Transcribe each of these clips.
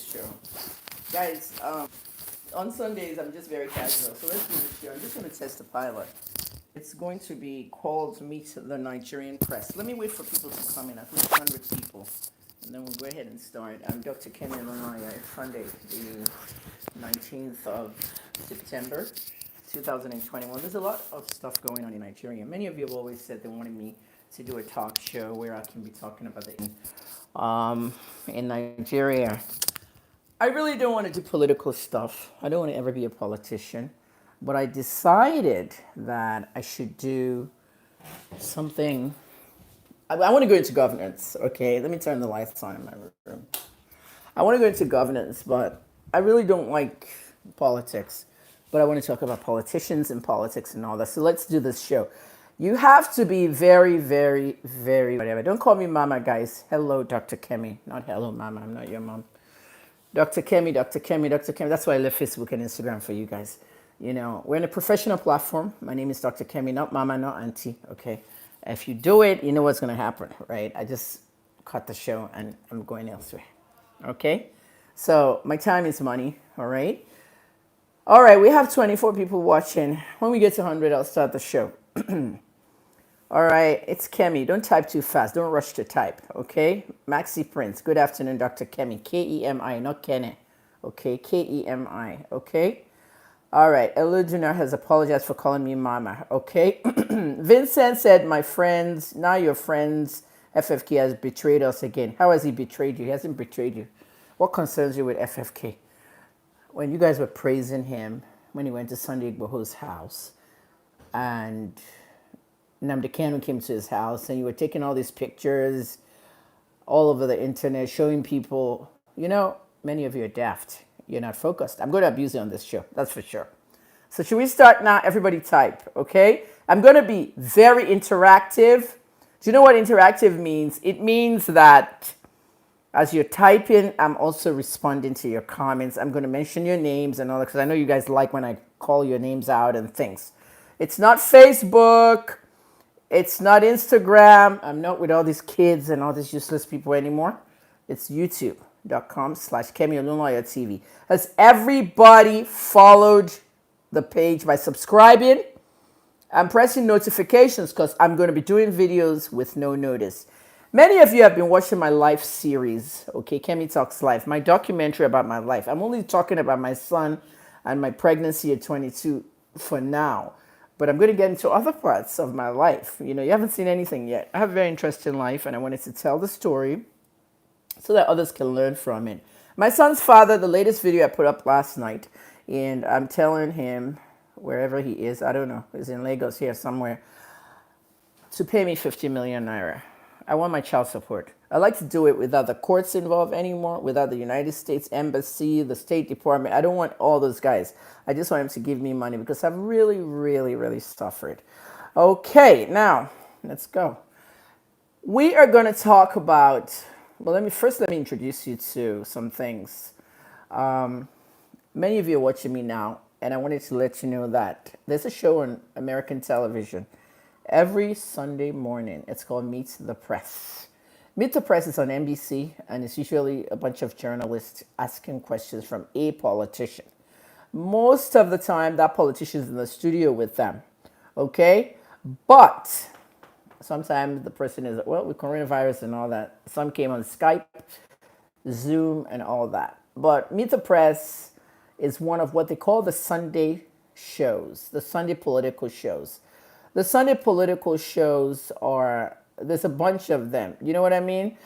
this show. Guys, on Sundays, I'm just very casual. So let's do this show. I'm just going to test the pilot. It's going to be called Meet the Nigerian Press. Let me wait for people to come in, at least 100 people. And then we'll go ahead and start. I'm Dr. Kenny Lonaya. It's Sunday, the 19th of September, 2021. There's a lot of stuff going on in Nigeria. Many of you have always said they wanted me to do a talk show where I can be talking about in Nigeria. I really don't want to do political stuff. I don't want to ever be a politician. But I decided that I should do something. I want to go into governance, okay? Let me turn the lights on in my room. I want to go into governance, but I really don't like politics. But I want to talk about politicians and politics and all that. So let's do this show. You have to be very, very, very whatever. Don't call me mama, guys. Hello, Dr. Kemi. Not hello, mama. I'm not your mom. Dr. Kemi, Dr. Kemi, Dr. Kemi. That's why I left Facebook and Instagram for you guys. You know, we're in a professional platform. My name is Dr. Kemi, not mama, not auntie, okay? If you do it, you know what's going to happen, right? I just cut the show and I'm going elsewhere, okay? So my time is money, all right? All right, we have 24 people watching. When we get to 100, I'll start the show. All right, it's Kemi. Don't type too fast. Don't rush to type, okay? Maxi Prince. Good afternoon, Dr. Kemi. Kemi, not Kene. Okay, Kemi, okay? All right, Eludina has apologized for calling me mama, okay? Vincent said, my friends, now your friends, FFK has betrayed us again. How has he betrayed you? He hasn't betrayed you. What concerns you with FFK? When you guys were praising him, when he went to Sunday Igboho's house, and Nnamdi Kanu came to his house, and you were taking all these pictures all over the internet, showing people, you know, many of you are daft. You're not focused. I'm going to abuse you on this show, that's for sure. So should we start now? Everybody type, okay? I'm going to be very interactive. Do you know what interactive means? It means that as you're typing, I'm also responding to your comments. I'm going to mention your names and all that because I know you guys like when I call your names out and things. It's not Facebook. It's not Instagram. I'm not with all these kids and all these useless people anymore. It's youtube.com/KemiOlunloyo Has everybody followed the page by subscribing and pressing notifications because I'm going to be doing videos with no notice. Many of you have been watching my life series, okay, Kemi Talks Life, my documentary about my life. I'm only talking about my son and my pregnancy at 22 for now, but I'm going to get into other parts of my life. You know, you haven't seen anything yet. I have a very interesting life, and I wanted to tell the story so that others can learn from it. My son's father, the latest video I put up last night, and I'm telling him, wherever he is, I don't know, he's in Lagos here somewhere, to pay me 50 million naira. I want my child support. I like to do it without the courts involved anymore, without the United States Embassy, the State Department. I don't want all those guys. I just want him to give me money because I've really, really, really suffered. Okay, now, let's go. We are going to talk about, well, let me introduce you to some things. Many of you are watching me now, and I wanted to let you know that there's a show on American television every Sunday morning. It's called Meet the Press. Meet the Press is on NBC, and it's usually a bunch of journalists asking questions from a politician. Most of the time, that politician is in the studio with them, okay? But sometimes the person is, well, with coronavirus and all that, some came on Skype, Zoom, and all that. But Meet the Press is one of what they call the Sunday shows, the Sunday political shows. The Sunday political shows are, there's a bunch of them. You know what I mean?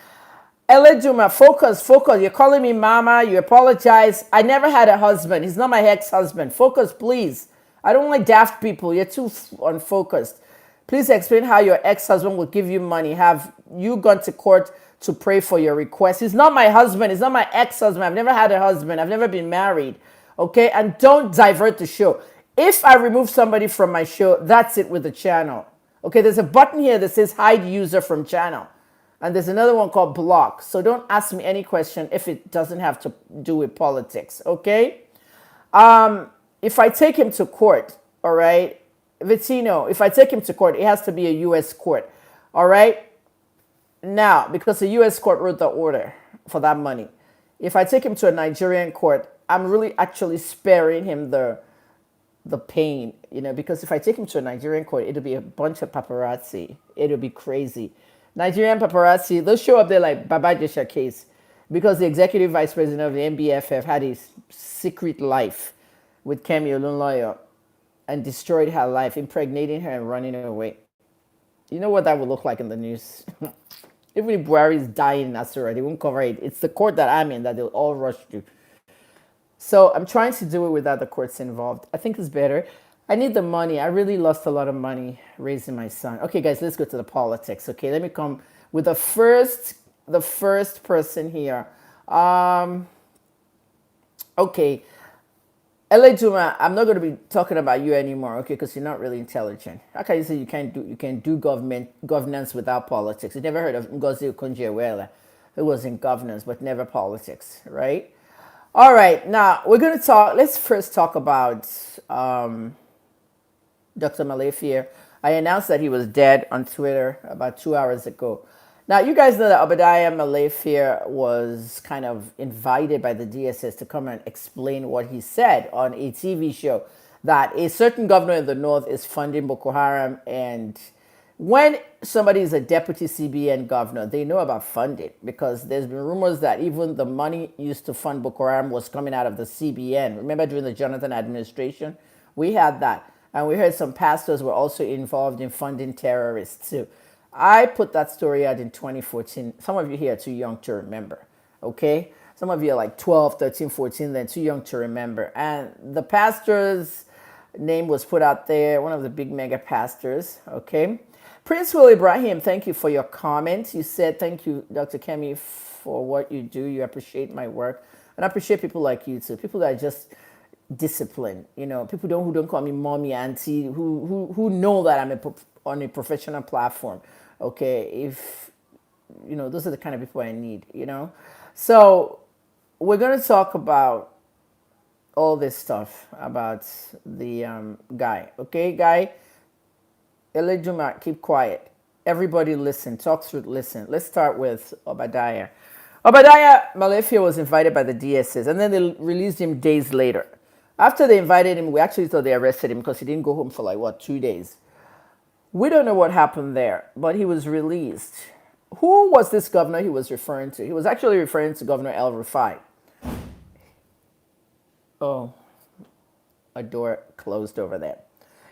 Eleduma, focus. You're calling me mama. You apologize. I never had a husband. He's not my ex-husband. Focus, please. I don't like daft people. You're too unfocused. Please explain how your ex-husband will give you money. Have you gone to court to pray for your request? He's not my husband. He's not my ex-husband. I've never had a husband. I've never been married. Okay? And don't divert the show. If I remove somebody from my show, that's it with the channel. Okay, there's a button here that says hide user from channel. And there's another one called block. So don't ask me any question if it doesn't have to do with politics. Okay? If I take him to court, all right, Vitino, if I take him to court, it has to be a U.S. court. All right? Now, because the U.S. court wrote the order for that money. If I take him to a Nigerian court, I'm really actually sparing him the pain, because if I take him to a Nigerian court, it'll be a bunch of paparazzi. It'll be crazy. Nigerian paparazzi, they'll show up there like Baba Jesha case because the executive vice president of the NBFF had a secret life with Kemi Olunloyo and destroyed her life, impregnating her and running away. You know what that would look like in the news? Even if Buhari is dying in Asura, they won't cover it. It's the court that I'm in that they'll all rush to. So I'm trying to do it without the courts involved. I think it's better. I need the money. I really lost a lot of money raising my son. Okay, guys, let's go to the politics. Okay, let me come with the first person here. Um, okay, Elejuma, I'm not going to be talking about you anymore, okay? Because you're not really intelligent. How can you say you can do governance without politics? You never heard of Ngozi Okonjo-Iweala, who was in governance but never politics, right? All right, now we're going to talk. Let's first talk about Dr. Malefia. I announced that he was dead on Twitter about 2 hours ago. Now, you guys know that Obadiah Malefia was kind of invited by the DSS to come and explain what he said on a TV show that a certain governor in the north is funding Boko Haram. And when somebody is a deputy CBN governor, they know about funding because there's been rumors that even the money used to fund Boko Haram was coming out of the CBN. Remember during the Jonathan administration? We had that. And we heard some pastors were also involved in funding terrorists too. I put that story out in 2014. Some of you here are too young to remember, okay? Some of you are like 12, 13, 14, then too young to remember. And the pastor's name was put out there, one of the big mega pastors, okay? Prince Will Ibrahim, thank you for your comment. You said, thank you, Dr. Kemi, for what you do. You appreciate my work. And I appreciate people like you too, people that are just disciplined, people who don't call me mommy, auntie, who know that I'm on a professional platform. Okay, if those are the kind of people I need. So we're going to talk about all this stuff about the guy. Okay, guy, Elejuma, keep quiet. Everybody listen, talk through, listen. Let's start with Obadiah. Obadiah Malefia was invited by the DSS and then they released him days later. After they invited him, we actually thought they arrested him because he didn't go home for 2 days. We don't know what happened there, but he was released. Who was this governor he was referring to? He was actually referring to Governor El Rufai. Oh, a door closed over there.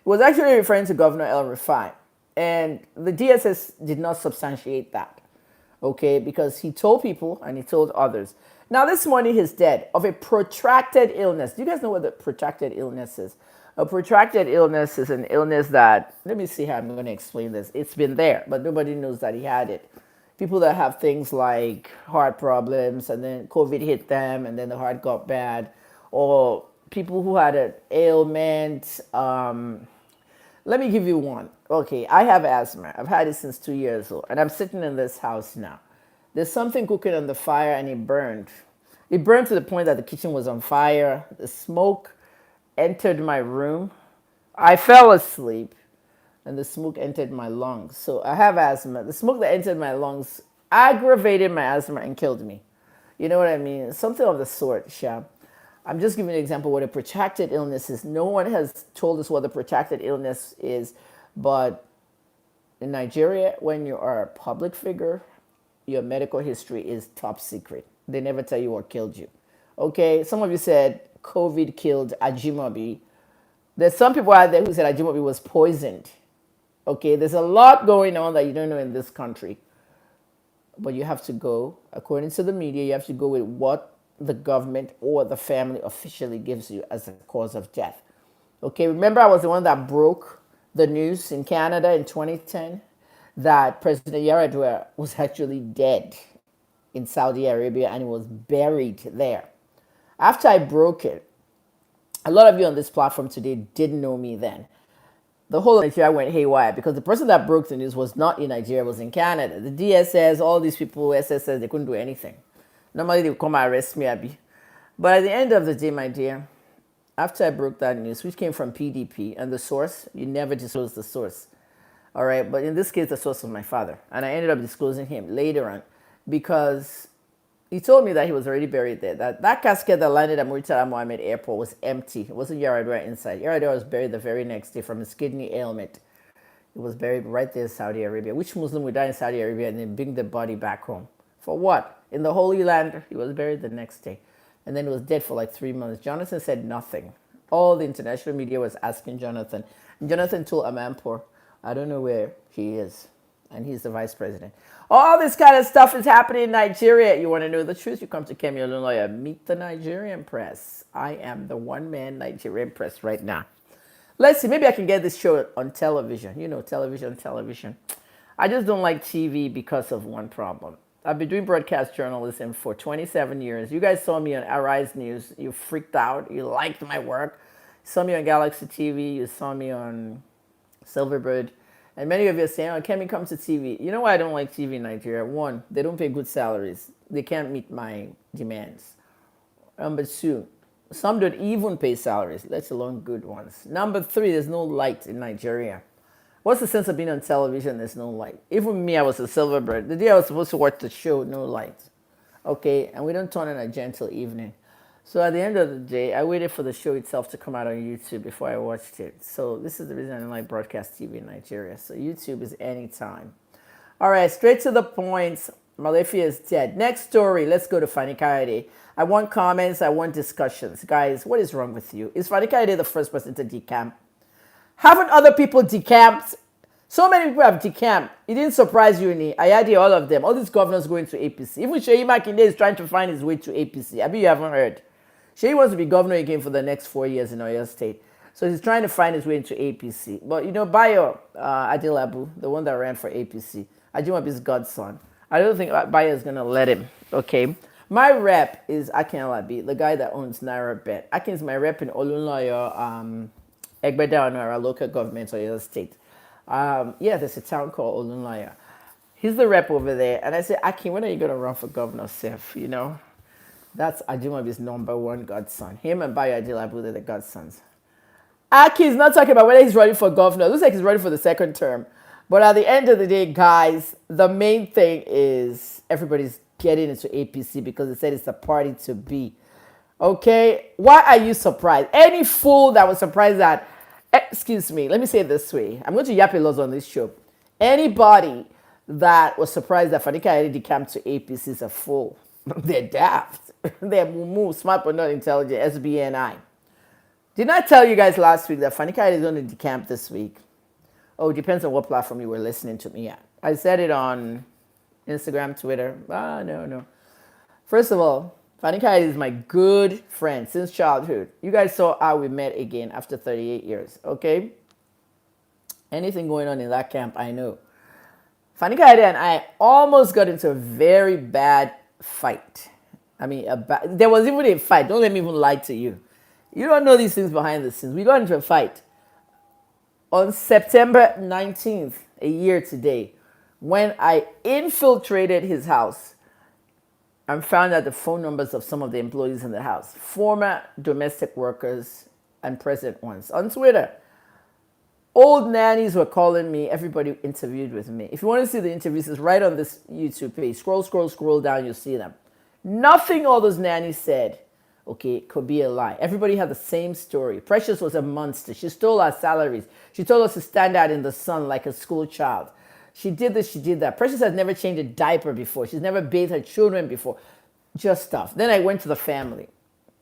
He was actually referring to Governor El Rufai. And the DSS did not substantiate that, okay, because he told people and he told others. Now, this morning he's dead of a protracted illness. Do you guys know what the protracted illness is? A protracted illness is an illness that, let me see how I'm going to explain this. It's been there, but nobody knows that he had it. People that have things like heart problems and then COVID hit them and then the heart got bad, or people who had an ailment. Let me give you one. Okay, I have asthma. I've had it since 2 years old, and I'm sitting in this house now. There's something cooking on the fire, and it burned. It burned to the point that the kitchen was on fire. The smoke entered my room. I fell asleep, and the smoke entered my lungs. So I have asthma. The smoke that entered my lungs aggravated my asthma and killed me. You know what I mean? Something of the sort, Sha. I'm just giving an example of what a protracted illness is. No one has told us what the protracted illness is, but in Nigeria, when you are a public figure, your medical history is top secret. They never tell you what killed you. Okay, some of you said COVID killed Ajimobi. There's some people out there who said Ajimobi was poisoned. Okay, there's a lot going on that you don't know in this country. But you have to go, according to the media, you have to go with what the government or the family officially gives you as a cause of death. Okay, remember I was the one that broke the news in Canada in 2010 that President Yaradua was actually dead in Saudi Arabia and he was buried there. After I broke it, a lot of you on this platform today didn't know me then. The whole of Nigeria went haywire because the person that broke the news was not in Nigeria, it was in Canada. The DSS, all these people, SSS, they couldn't do anything. Normally they would come and arrest me, Abby. But at the end of the day, my dear, after I broke that news, which came from PDP, and the source, you never disclose the source. All right, but in this case, the source was my father. And I ended up disclosing him later on because He told me that he was already buried there. That casket that landed at Murtala Mohammed Airport was empty. It wasn't Yaradua inside. Yaradua was buried the very next day from his kidney ailment. He was buried right there in Saudi Arabia. Which Muslim would die in Saudi Arabia and then bring the body back home? For what? In the Holy Land, he was buried the next day. And then he was dead for like 3 months. Jonathan said nothing. All the international media was asking Jonathan. And Jonathan told Amanpour, I don't know where he is. And he's the vice president. All this kind of stuff is happening in Nigeria. You want to know the truth? You come to Kemi Olunloyo. Meet the Nigerian press. I am the one-man Nigerian press right now. Let's see. Maybe I can get this show on television. You know, television. I just don't like TV because of one problem. I've been doing broadcast journalism for 27 years. You guys saw me on Arise News. You freaked out. You liked my work. You saw me on Galaxy TV. You saw me on Silverbird. And many of you are saying, oh, Kemi, come to TV. You know why I don't like TV in Nigeria? One, they don't pay good salaries. They can't meet my demands. Number two, some don't even pay salaries, let alone good ones. Number three, there's no light in Nigeria. What's the sense of being on television? There's no light. Even me, I was a Silverbird. The day I was supposed to watch the show, no light. Okay, and we don't turn on a gentle evening. So at the end of the day, I waited for the show itself to come out on YouTube before I watched it. So this is the reason I don't like broadcast TV in Nigeria. So YouTube is anytime. All right, straight to the point. Malefia is dead. Next story, let's go to Fani Kayode. I want comments, I want discussions. Guys, what is wrong with you? Is Fani Kayode the first person to decamp? Haven't other people decamped? So many people have decamped. It didn't surprise you, Ayadi, all of them. All these governors going to APC. Even Sheyi Makinde is trying to find his way to APC. I bet you haven't heard. Sheyi wants to be governor again for the next 4 years in Oyo State. So he's trying to find his way into APC. But, Bayo Adilabu, the one that ran for APC, Ajimabi's godson, I don't think Bayo is going to let him, okay? My rep is Akin Alabi, the guy that owns Naira Bet. Akin is my rep in Olunloyo, Egbeda Onora, local government, Oyo State. There's a town called Olunloyo. He's the rep over there. And I said, Akin, when are you going to run for governor, Seth? That's Ajimabi's number one godson. Him and Bayo Adilabu, they're the godsons. Aki is not talking about whether he's running for governor. It looks like he's running for the second term. But at the end of the day, guys, the main thing is everybody's getting into APC because they said it's the party to be. Okay? Why are you surprised? Any fool that was surprised that, excuse me, let me say it this way. I'm going to yap a lot on this show. Anybody that was surprised that Fani Kayode decamped to APC is a fool. They're daft. They're mumu, smart but not intelligent, SBNI. Didn't I tell you guys last week that Fani Kayode is going to decamp this week? Oh, it depends on what platform you were listening to me at. I said it on Instagram, Twitter. No. First of all, Fani Kayode is my good friend since childhood. You guys saw how we met again after 38 years, okay? Anything going on in that camp, I know. Fani Kayode and I almost got into a very bad fight. I mean, there was even a fight. Don't let me even lie to you. You don't know these things behind the scenes. We got into a fight on September 19th, a year today, when I infiltrated his house and found out the phone numbers of some of the employees in the house, former domestic workers and present ones. On Twitter, old nannies were calling me. Everybody interviewed with me. If you want to see the interviews, it's right on this YouTube page. Scroll down, you'll see them. Nothing all those nannies said, okay, could be a lie. Everybody had the same story. Precious was a monster. She stole our salaries. She told us to stand out in the sun like a school child. She did this, she did that. Precious has never changed a diaper before. She's never bathed her children before. Just stuff. Then I went to the family.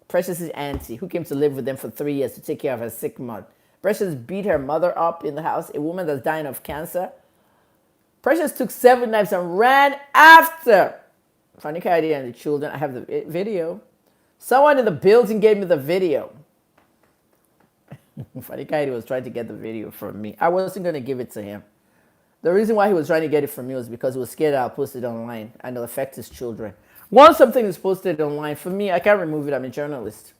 Precious's auntie, who came to live with them for 3 years to take care of her sick mom. Precious beat her mother up in the house, a woman that's dying of cancer. Precious took 7 knives and ran after Fani Kayode and the children. I have the video. Someone in the building gave me the video. Fani Kayode was trying to get the video from me. I wasn't going to give it to him. The reason why he was trying to get it from me was because he was scared I'll post it online and it'll affect his children. Once something is posted online, for me, I can't remove it. I'm a journalist.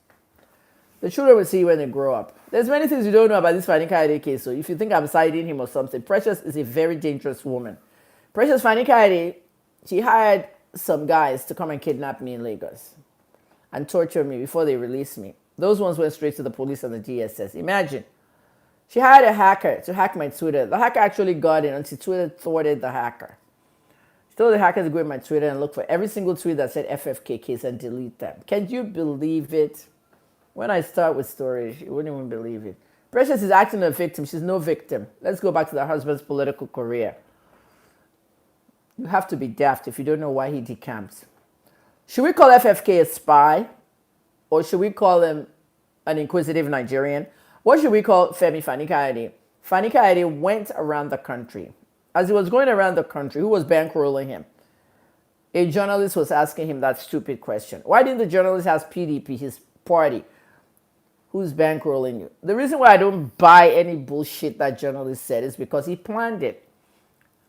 The children will see when they grow up. There's many things you don't know about this Fani Kayode case. So if you think I'm siding him or something, Precious is a very dangerous woman. Precious Fani Kayode, she hired some guys to come and kidnap me in Lagos and torture me before they released me. Those ones went straight to the police and the DSS. Imagine. She hired a hacker to hack my Twitter. The hacker actually got in until Twitter thwarted the hacker. Told the hackers to go in my Twitter and look for every single tweet that said FFK case and delete them. Can you believe it? When I start with stories, you wouldn't even believe it. Precious is acting a victim. She's no victim. Let's go back to the husband's political career. You have to be daft if you don't know why he decamped. Should we call FFK a spy? Or should we call him an inquisitive Nigerian? What should we call Femi Fani-Kayode? Fani-Kayode went around the country. As he was going around the country, who was bankrolling him? A journalist was asking him that stupid question. Why didn't the journalist ask PDP, his party, who's bankrolling you? The reason why I don't buy any bullshit that journalist said is because he planned it.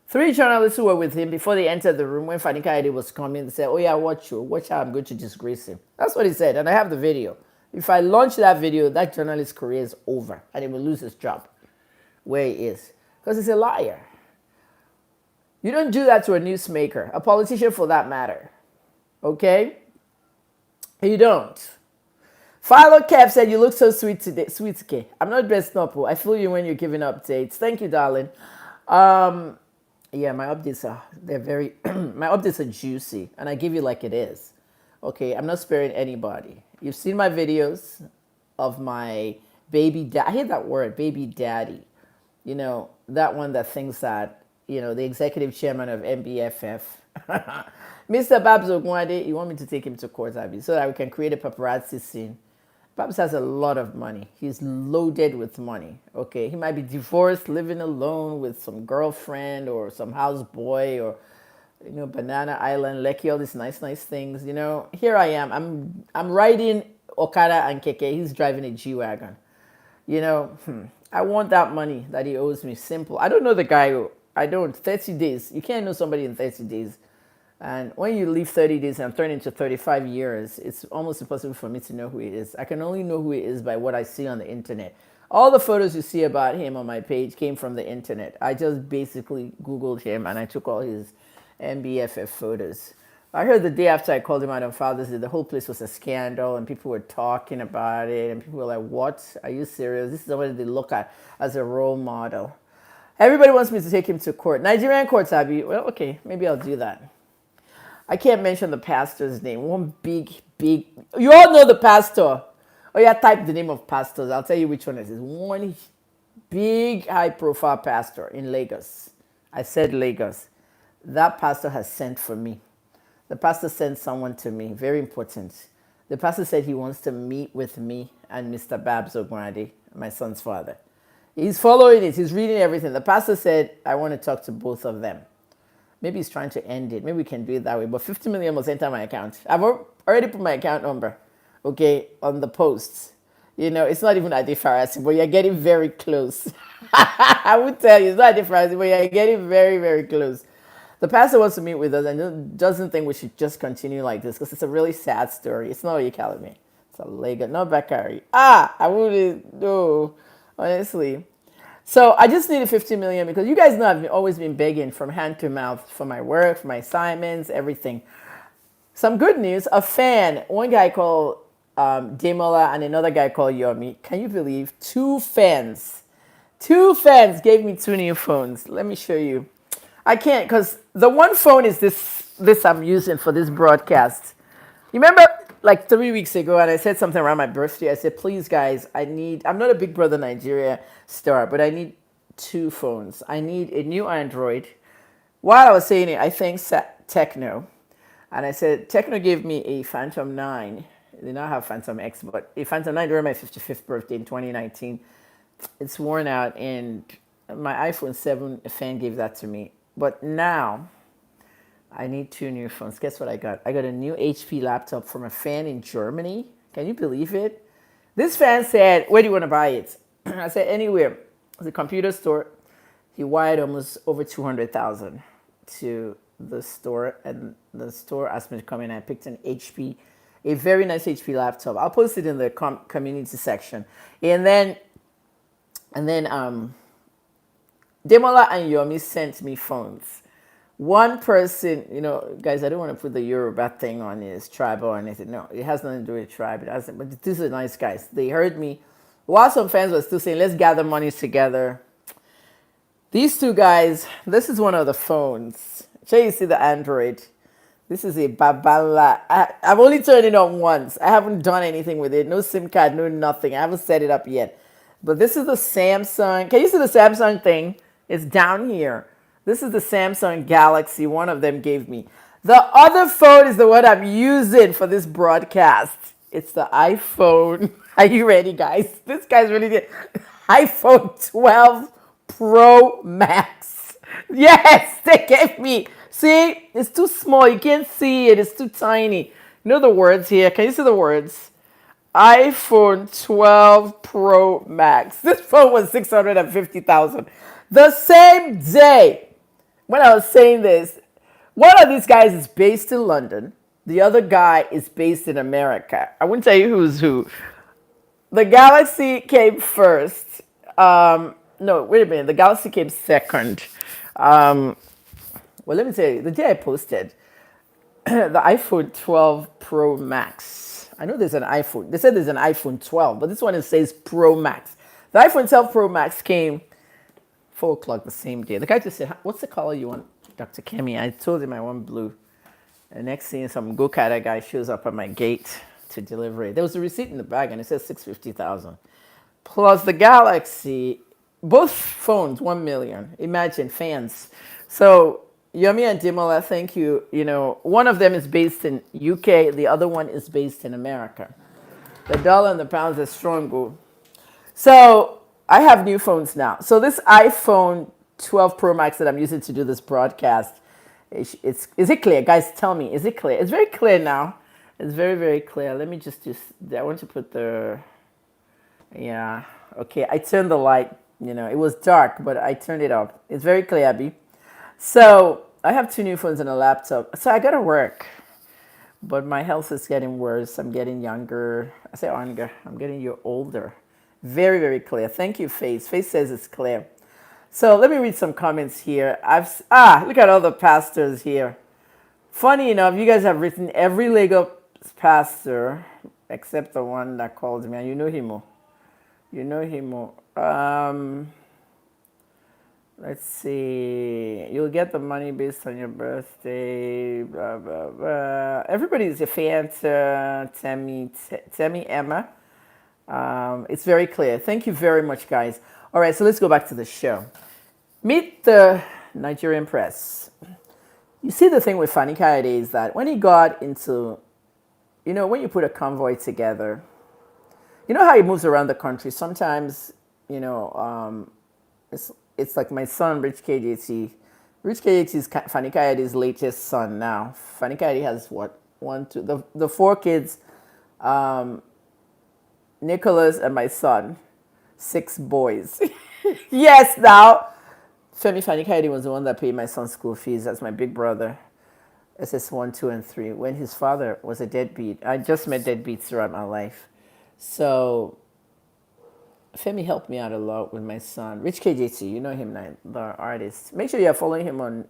3 journalists who were with him before they entered the room when Fani-Kayode was coming, they said, oh yeah, watch how I'm going to disgrace him. That's what he said, and I have the video. If I launch that video, that journalist's career is over, and he will lose his job where he is. Because he's a liar. You don't do that to a newsmaker, a politician for that matter. Okay? You don't. Philo Kev said, you look so sweet today. Sweet, okay. I'm not dressed up. I feel you when you're giving updates. Thank you, darling. Yeah, my updates are, they're very, my updates are juicy. And I give you like it is. Okay, I'm not sparing anybody. You've seen my videos of my baby dad. I hate that word, baby daddy. You know, that one that thinks that, you know, the executive chairman of MBFF. Mr. Babs Ogwade, you want me to take him to court, Abby, so that we can create a paparazzi scene. Babs has a lot of money. He's loaded with money, okay? He might be divorced, living alone with some girlfriend or some houseboy or, you know, Banana Island, Lekki, all these nice things, you know? Here I am. I'm riding Okada and Keke. He's driving a G-Wagon. You know, I want that money that he owes me. Simple. I don't know the guy. I don't. 30 days. You can't know somebody in 30 days. And when you leave 30 days and turn into 35 years, it's almost impossible for me to know who he is. I can only know who he is by what I see on the internet. All the photos you see about him on my page came from the internet. I just basically Googled him and I took all his MBFF photos. I heard the day after I called him out on Father's Day, the whole place was a scandal and people were talking about it and people were like, what? Are you serious? This is somebody they look at as a role model. Everybody wants me to take him to court. Nigerian courts, Abby. Well, okay, maybe I'll do that. I can't mention the pastor's name. One big, you all know the pastor. Oh yeah, type the name of pastors. I'll tell you which one it is. One big, high-profile pastor in Lagos. I said Lagos. That pastor has sent for me. The pastor sent someone to me. Very important. The pastor said he wants to meet with me and Mr. Babs Ogwade, my son's father. He's following it. He's reading everything. The pastor said, I want to talk to both of them. Maybe he's trying to end it. Maybe we can do it that way. But 50 million must enter my account. I've already put my account number, okay, on the posts. You know, it's not even a difference, but you're getting very close. I would tell you, it's not a difference, but you're getting very, very close. The pastor wants to meet with us and doesn't think we should just continue like this because it's a really sad story. It's not what you call me. It's a Lagos, not Bakari. I wouldn't know. Honestly. So I just needed 50 million because you guys know I've always been begging from hand to mouth for my work, for my assignments, everything. Some good news. A fan, one guy called Demola and another guy called Yomi. Can you believe? Two fans gave me 2 new phones. Let me show you. I can't because the one phone is this I'm using for this broadcast. You remember like 3 weeks ago, and I said something around my birthday. I said, please, guys, I'm not a Big Brother Nigeria star, but I need 2 phones. I need a new Android. While I was saying it, I thanked Techno. And I said, Techno gave me a Phantom 9. They now have Phantom X, but a Phantom 9 during my 55th birthday in 2019. It's worn out, and my iPhone 7, a fan gave that to me. But now, I need 2 new phones. Guess what I got? I got a new HP laptop from a fan in Germany. Can you believe it? This fan said, where do you want to buy it? I said, anywhere. The computer store. He wired almost over 200,000 to the store. And the store asked me to come in. I picked an HP, a very nice HP laptop. I'll post it in the community section. And then Demola and Yomi sent me phones. One person, you know, guys, I don't want to put the Yoruba thing on his tribe or anything. No, it has nothing to do with tribe. It hasn't, but these are nice guys. They heard me. While some fans were still saying, let's gather money together. These 2 guys, this is one of the phones. Sure, you see the Android. This is a babala. I've only turned it on once. I haven't done anything with it. No SIM card, no nothing. I haven't set it up yet. But this is the Samsung. Can you see the Samsung thing? It's down here. This is the Samsung Galaxy. One of them gave me. The other phone is the one I'm using for this broadcast. It's the iPhone. Are you ready, guys? This guy's really good. iPhone 12 Pro Max. Yes, they gave me. See, it's too small. You can't see it. It's too tiny. You know the words here? Can you see the words? iPhone 12 Pro Max. This phone was 650,000. The same day when I was saying this, one of these guys is based in London. The other guy is based in America. I won't tell you who's who. The Galaxy came first. No, wait a minute. The Galaxy came second. Well, let me tell you, the day I posted the iPhone 12 Pro Max. I know there's an iPhone. They said there's an iPhone 12, but this one it says Pro Max. The iPhone 12 Pro Max came 4 o'clock the same day. The guy just said, "What's the color you want, Dr. Kemi?" I told him I want blue. The next thing, some go-karter guy shows up at my gate to deliver it. There was a receipt in the bag, and it says 650,000. Plus the Galaxy, both phones, 1 million. Imagine fans. So Yomi and Dimola, thank you. You know, one of them is based in UK, the other one is based in America. The dollar and the pounds are strong. Go. So I have new phones now. So this iPhone 12 Pro Max that I'm using to do this broadcast, is it clear? Guys, tell me, is it clear? It's very clear now. It's very, very clear. Let me just do, I want to put the, yeah, okay. I turned the light, you know, it was dark, but I turned it up. It's very clear, Abby. So I have 2 new phones and a laptop. So I got to work, but my health is getting worse. I'm getting younger. I say younger. I'm getting you older. Very, very clear. Thank you, Faith. Faith says it's clear. So let me read some comments here. Look at all the pastors here. Funny enough, you guys have written every Lagos pastor except the one that called me, and you know him. You know him. Let's see. You'll get the money based on your birthday. Blah blah blah. Everybody's a fan. Temi, Emma. It's very clear. Thank you very much, guys. All right, so let's go back to the show. Meet the Nigerian press. You see, the thing with Fani Kayode is that when he got into, you know, when you put a convoy together, you know how he moves around the country. Sometimes, you know, it's like my son, Rich KJT. Rich KJT is Fani Kayode's latest son now. Fani Kayode has what? The 4 kids, Nicholas and my son, 6 boys. Yes, now. Femi Fani Kayode was the one that paid my son's school fees. That's my big brother, SS1, 2, and 3, when his father was a deadbeat. I just met deadbeats throughout my life. So Femi helped me out a lot with my son. Rich KJT, you know him now, the artist. Make sure you're following him on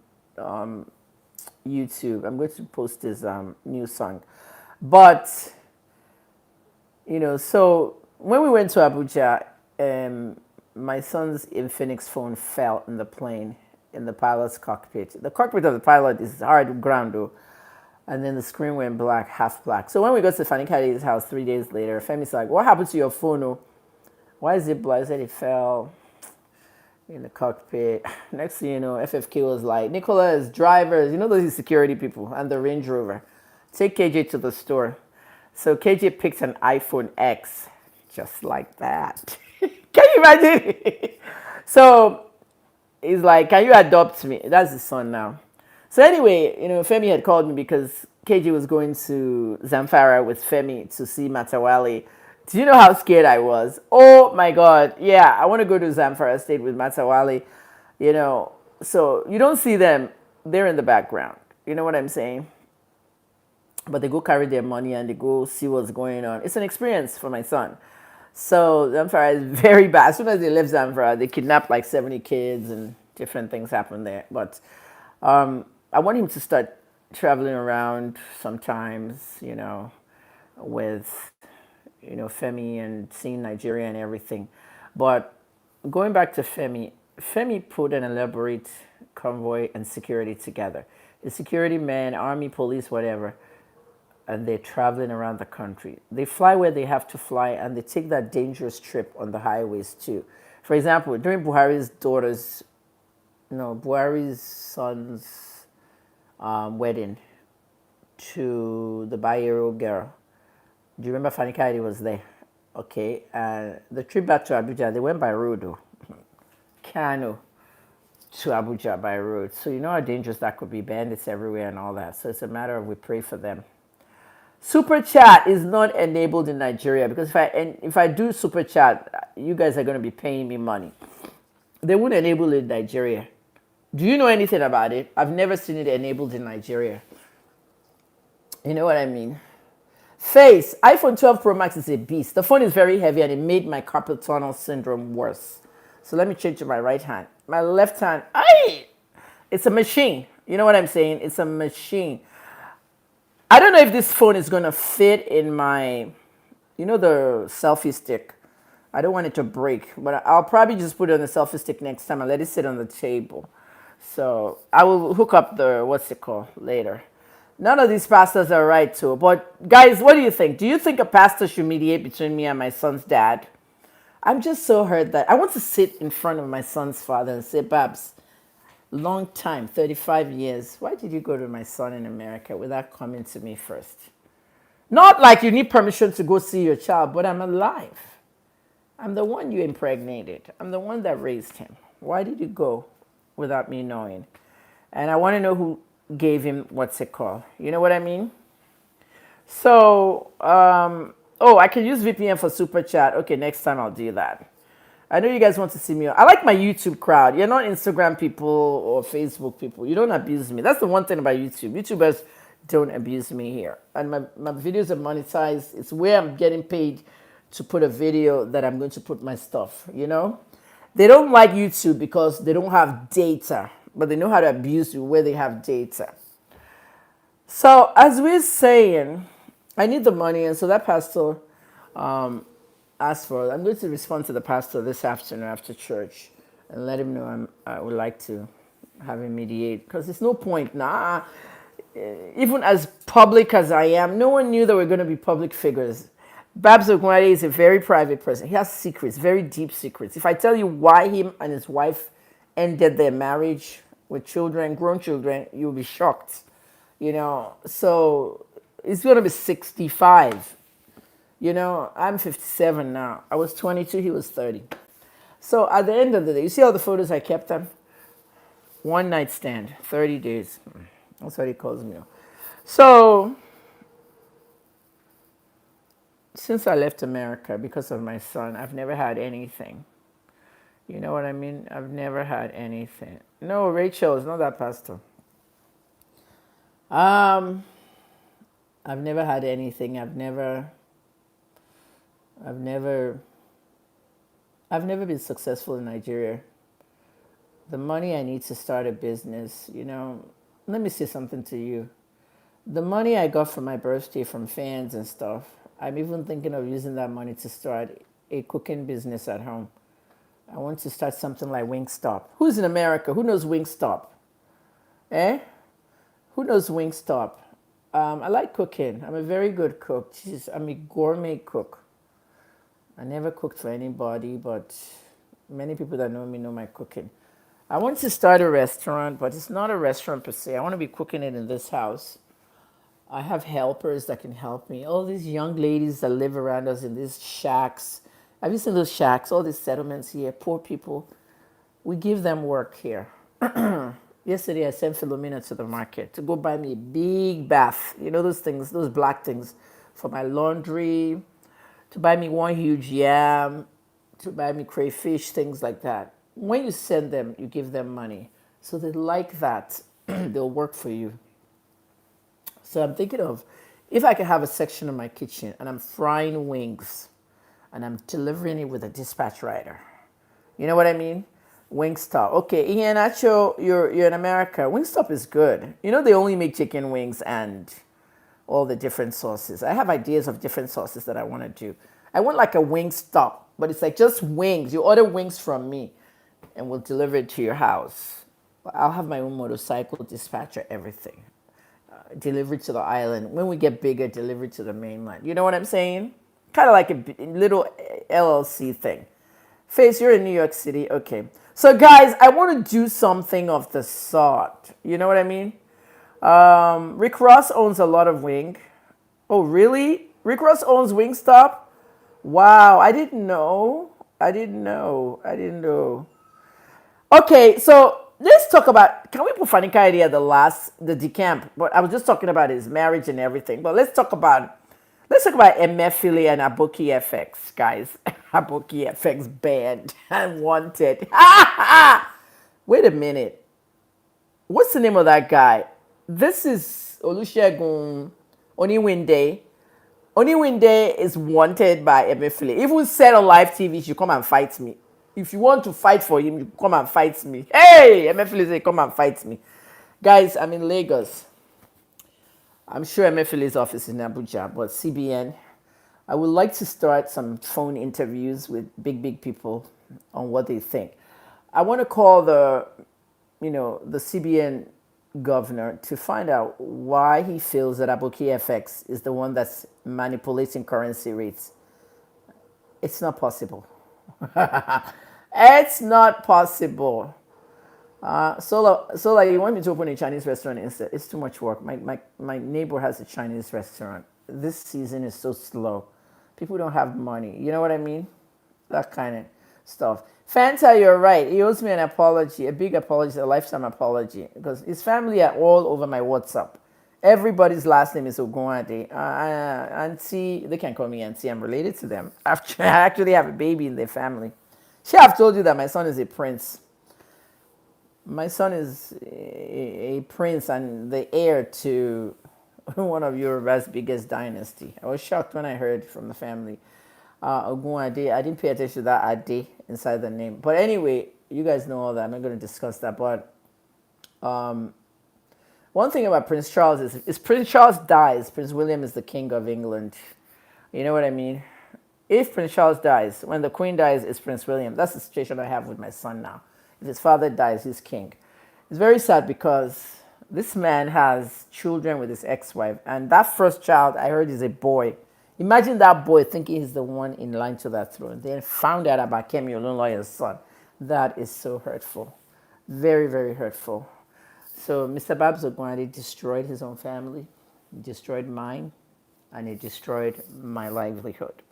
YouTube. I'm going to post his new song. But, you know, so when we went to Abuja, my son's Infinix phone fell in the plane, in the pilot's cockpit. The cockpit of the pilot is hard ground, though. And then the screen went black, half black. So when we got to Fani Kayode's house 3 days later, Femi's like, "What happened to your phone? Oh? Why is it black?" I said it fell in the cockpit. Next thing you know, FFK was like, "Nicholas, drivers, you know those security people and the Range Rover, take KJ to the store." So KJ picked an iPhone X, just like that. Can you imagine? So he's like, "Can you adopt me?" That's his son now. So anyway, you know, Femi had called me because KJ was going to Zamfara with Femi to see Matawali. Do you know how scared I was? Oh my God. Yeah, I want to go to Zamfara State with Matawali. You know, so you don't see them. They're in the background. You know what I'm saying? But they go carry their money and they go see what's going on. It's an experience for my son. So Zamfara is very bad. As soon as they left Zamfara, they kidnapped like 70 kids and different things happen there. But I want him to start traveling around sometimes, you know, with, you know, Femi and seeing Nigeria and everything. But going back to Femi, Femi put an elaborate convoy and security together. The security men, army, police, whatever, and they're traveling around the country. They fly where they have to fly, and they take that dangerous trip on the highways too. For example, during Buhari's daughter's, no, Buhari's son's wedding to the Bayero girl. Do you remember Fanny Kadi was there? Okay, and the trip back to Abuja, they went by road, though. Kano to Abuja by road. So you know how dangerous that could be, bandits everywhere and all that. So it's a matter of we pray for them. Super chat is not enabled in Nigeria because if I do super chat, you guys are going to be paying me money. They won't enable it in Nigeria. Do you know anything about it? I've never seen it enabled in Nigeria. You know what I mean? Face, iPhone 12 Pro Max is a beast. The phone is very heavy and it made my carpal tunnel syndrome worse. So let me change to my right hand. My left hand, it's a machine. You know what I'm saying? It's a machine. I don't know if this phone is going to fit in my, the selfie stick. I don't want it to break, but I'll probably just put it on the selfie stick next time and let it sit on the table. So I will hook up the, what's it called, later. None of these pastors are right too. But guys, what do you think? Do you think a pastor should mediate between me and my son's dad? I'm just so hurt that I want to sit in front of my son's father and say, Babs, long time, 35 years. Why did you go to my son in America without coming to me first? Not like you need permission to go see your child, but I'm alive. I'm the one you impregnated. I'm the one that raised him. Why did you go without me knowing? And I want to know who gave him, what's it called? You know what I mean? So, I can use VPN for super chat. Okay, next time I'll do that. I know you guys want to see me. I like my YouTube crowd. You're not Instagram people or Facebook people. You don't abuse me. That's the one thing about YouTube. YouTubers don't abuse me here. And my videos are monetized. It's where I'm getting paid to put a video that I'm going to put my stuff, They don't like YouTube because they don't have data, but they know how to abuse you where they have data. So as we're saying, I need the money, and so that pastor asked for it. I'm going to respond to the pastor this afternoon after church and let him know I would like to have him mediate, because there's no point. Even as public as I am, no one knew that we're going to be public figures. Babs Ogunwale is a very private person. He has secrets, very deep secrets. If I tell you why him and his wife ended their marriage with children, grown children, you'll be shocked. So he's going to be 65. I'm 57 now. I was 22, he was 30. So at the end of the day, you see all the photos I kept them? One night stand, 30 days. That's what he calls me. So since I left America because of my son, I've never had anything. You know what I mean? I've never had anything. No, Rachel, it's not that pastor. I've never had anything. I've never been successful in Nigeria. The money I need to start a business, let me say something to you. The money I got for my birthday from fans and stuff, I'm even thinking of using that money to start a cooking business at home. I want to start something like Wingstop. Who's in America? Who knows Wingstop? Who knows Wingstop? I like cooking. I'm a very good cook. I'm a gourmet cook. I never cooked for anybody, but many people that know me know my cooking. I want to start a restaurant, but it's not a restaurant per se. I want to be cooking it in this house. I have helpers that can help me. All these young ladies that live around us in these shacks. Have you seen those shacks? All these settlements here, poor people. We give them work here. Yesterday, I sent Philomena to the market to go buy me a big bath. You know those things, those black things for my laundry, to buy me one huge yam, to buy me crayfish, things like that. When you send them, you give them money. So they like that. They'll work for you. So I'm thinking of, if I could have a section of my kitchen and I'm frying wings and I'm delivering it with a dispatch rider. You know what I mean? Wingstop. Okay, Ian Acho, you're in America. Wingstop is good. They only make chicken wings and all the different sauces. I have ideas of different sauces that I want to do. I want like a Wingstop, but it's like just wings. You order wings from me and we'll deliver it to your house. I'll have my own motorcycle, dispatcher, everything. Delivered to the island. When we get bigger, delivered to the mainland. You know what I'm saying? Kind of like a little LLC thing. Face, you're in New York City. Okay. So, guys, I want to do something of the sort. You know what I mean? Rick Ross owns a lot of Wing. Oh, really? Rick Ross owns Wingstop? Wow, I didn't know. I didn't know. I didn't know. Okay, so let's talk about. Can we put Fanika idea the decamp? But I was just talking about his marriage and everything. But let's talk about Emefiele and Aboki FX, guys. Aboki FX banned and wanted. Wait a minute. What's the name of that guy? This is Olusegun Oniwinde. Oniwinde is wanted by Emefiele. Even said on live TV, she come and fight me. If you want to fight for him, you come and fight me. Hey, Emefiele say, come and fight me. Guys, I'm in Lagos. I'm sure Emefiele's office is in Abuja, but CBN, I would like to start some phone interviews with big people on what they think. I want to call the CBN governor to find out why he feels that Aboki FX is the one that's manipulating currency rates. It's not possible. It's not possible. So like you want me to open a Chinese restaurant instead? It's too much work. My neighbor has a Chinese restaurant. This season is so slow. People don't have money. You know what I mean? That kind of stuff. Fanta, you're right. He owes me an apology, a big apology, a lifetime apology, because his family are all over my WhatsApp. Everybody's last name is Ogunade. Auntie, they can call me Auntie. I'm related to them. I actually have a baby in their family. I've told you that my son is a prince. My son is a prince and the heir to one of Yoruba's biggest dynasty. I was shocked when I heard from the family. Ogunade, I didn't pay attention to that Ade inside the name. But anyway, you guys know all that. I'm not going to discuss that. But one thing about Prince Charles is if Prince Charles dies, Prince William is the king of England. You know what I mean? If Prince Charles dies, when the Queen dies, it's Prince William. That's the situation I have with my son now. If his father dies, he's king. It's very sad because this man has children with his ex-wife, and that first child I heard is a boy. Imagine that boy thinking he's the one in line to that throne. Then found out about Kemi Olunloyo's son. That is so hurtful. Very, very hurtful. So Mr. Babs Ogunade destroyed his own family, he destroyed mine, and he destroyed my livelihood.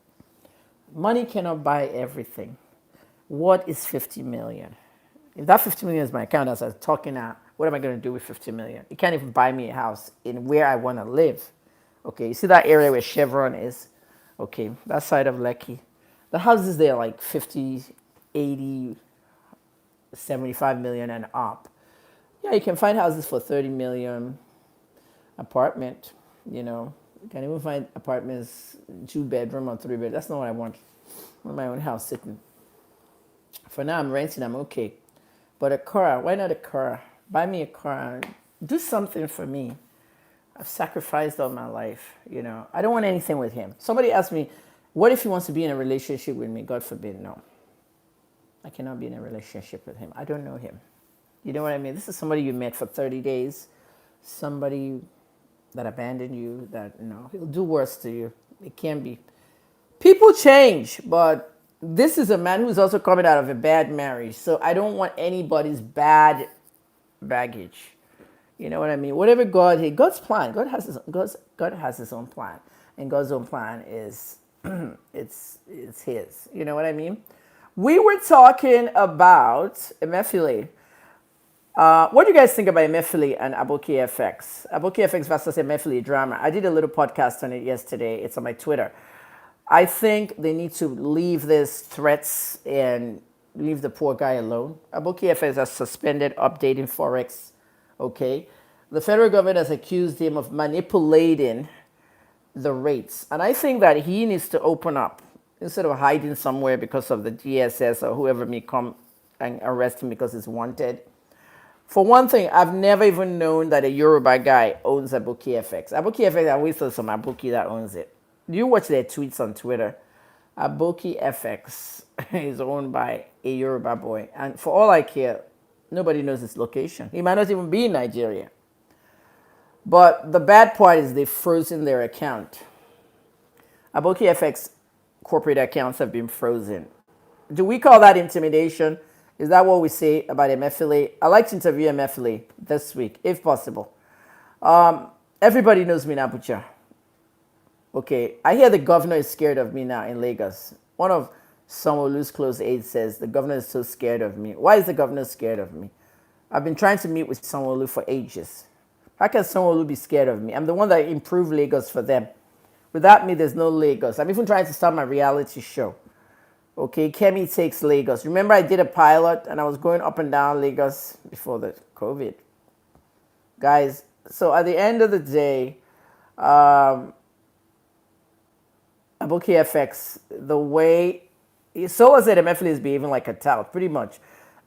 Money cannot buy everything. What is 50 million? If that 50 million is my account as I'm talking now, what am I going to do with 50 million? It can't even buy me a house in where I want to live. Okay, you see that area where Chevron is? Okay, that side of Lekki. The houses there are like 50, 80, 75 million and up. Yeah, you can find houses for 30 million apartment, you know. You can even find apartments, 2-bedroom or 3-bedroom. That's not what I want. I want my own house sitting. For now, I'm renting, I'm okay. But a car, why not a car? Buy me a car. Do something for me. I've sacrificed all my life, you know. I don't want anything with him. Somebody asked me, what if he wants to be in a relationship with me? God forbid, no. I cannot be in a relationship with him. I don't know him. You know what I mean? This is somebody you met for 30 days. Somebody that abandoned you, that, you know, he'll do worse to you. It can be. People change, but this is a man who's also coming out of a bad marriage. So I don't want anybody's bad baggage. You know what I mean? Whatever God's plan. God has his own plan, and God's own plan is it's his. You know what I mean? We were talking about Emefiele. What do you guys think about Emefiele and Aboki FX? Aboki FX versus Emefiele drama. I did a little podcast on it yesterday. It's on my Twitter. I think they need to leave these threats and leave the poor guy alone. Aboki FX has suspended updating Forex. Okay. The federal government has accused him of manipulating the rates. And I think that he needs to open up instead of hiding somewhere because of the DSS or whoever may come and arrest him because he's wanted. For one thing, I've never even known that a Yoruba guy owns Aboki FX. Aboki FX, I always saw some Aboki that owns it. Do you watch their tweets on Twitter? Aboki FX is owned by a Yoruba boy. And for all I care, Nobody knows his location. He might not even be in Nigeria. But the bad part is they've frozen their account. Aboki FX corporate accounts have been frozen. Do we call that intimidation? Is that what we say about Emefiele? I like to interview Emefiele this week, if possible. Everybody knows me in Abuja. Okay, I hear the governor is scared of me now in Lagos. One of Sanwo-Olu's close aides says the governor is so scared of me. Why is the governor scared of me? I've been trying to meet with Sanwo-Olu for ages. How can Sanwo-Olu be scared of me? I'm the one that improved Lagos for them. Without me, there's no Lagos. I'm even trying to start my reality show. Okay, Kemi Takes Lagos. Remember I did a pilot and I was going up and down Lagos before the COVID. Guys, so at the end of the day, Aboki FX, the way, so as Emefiele is behaving like a tout, pretty much.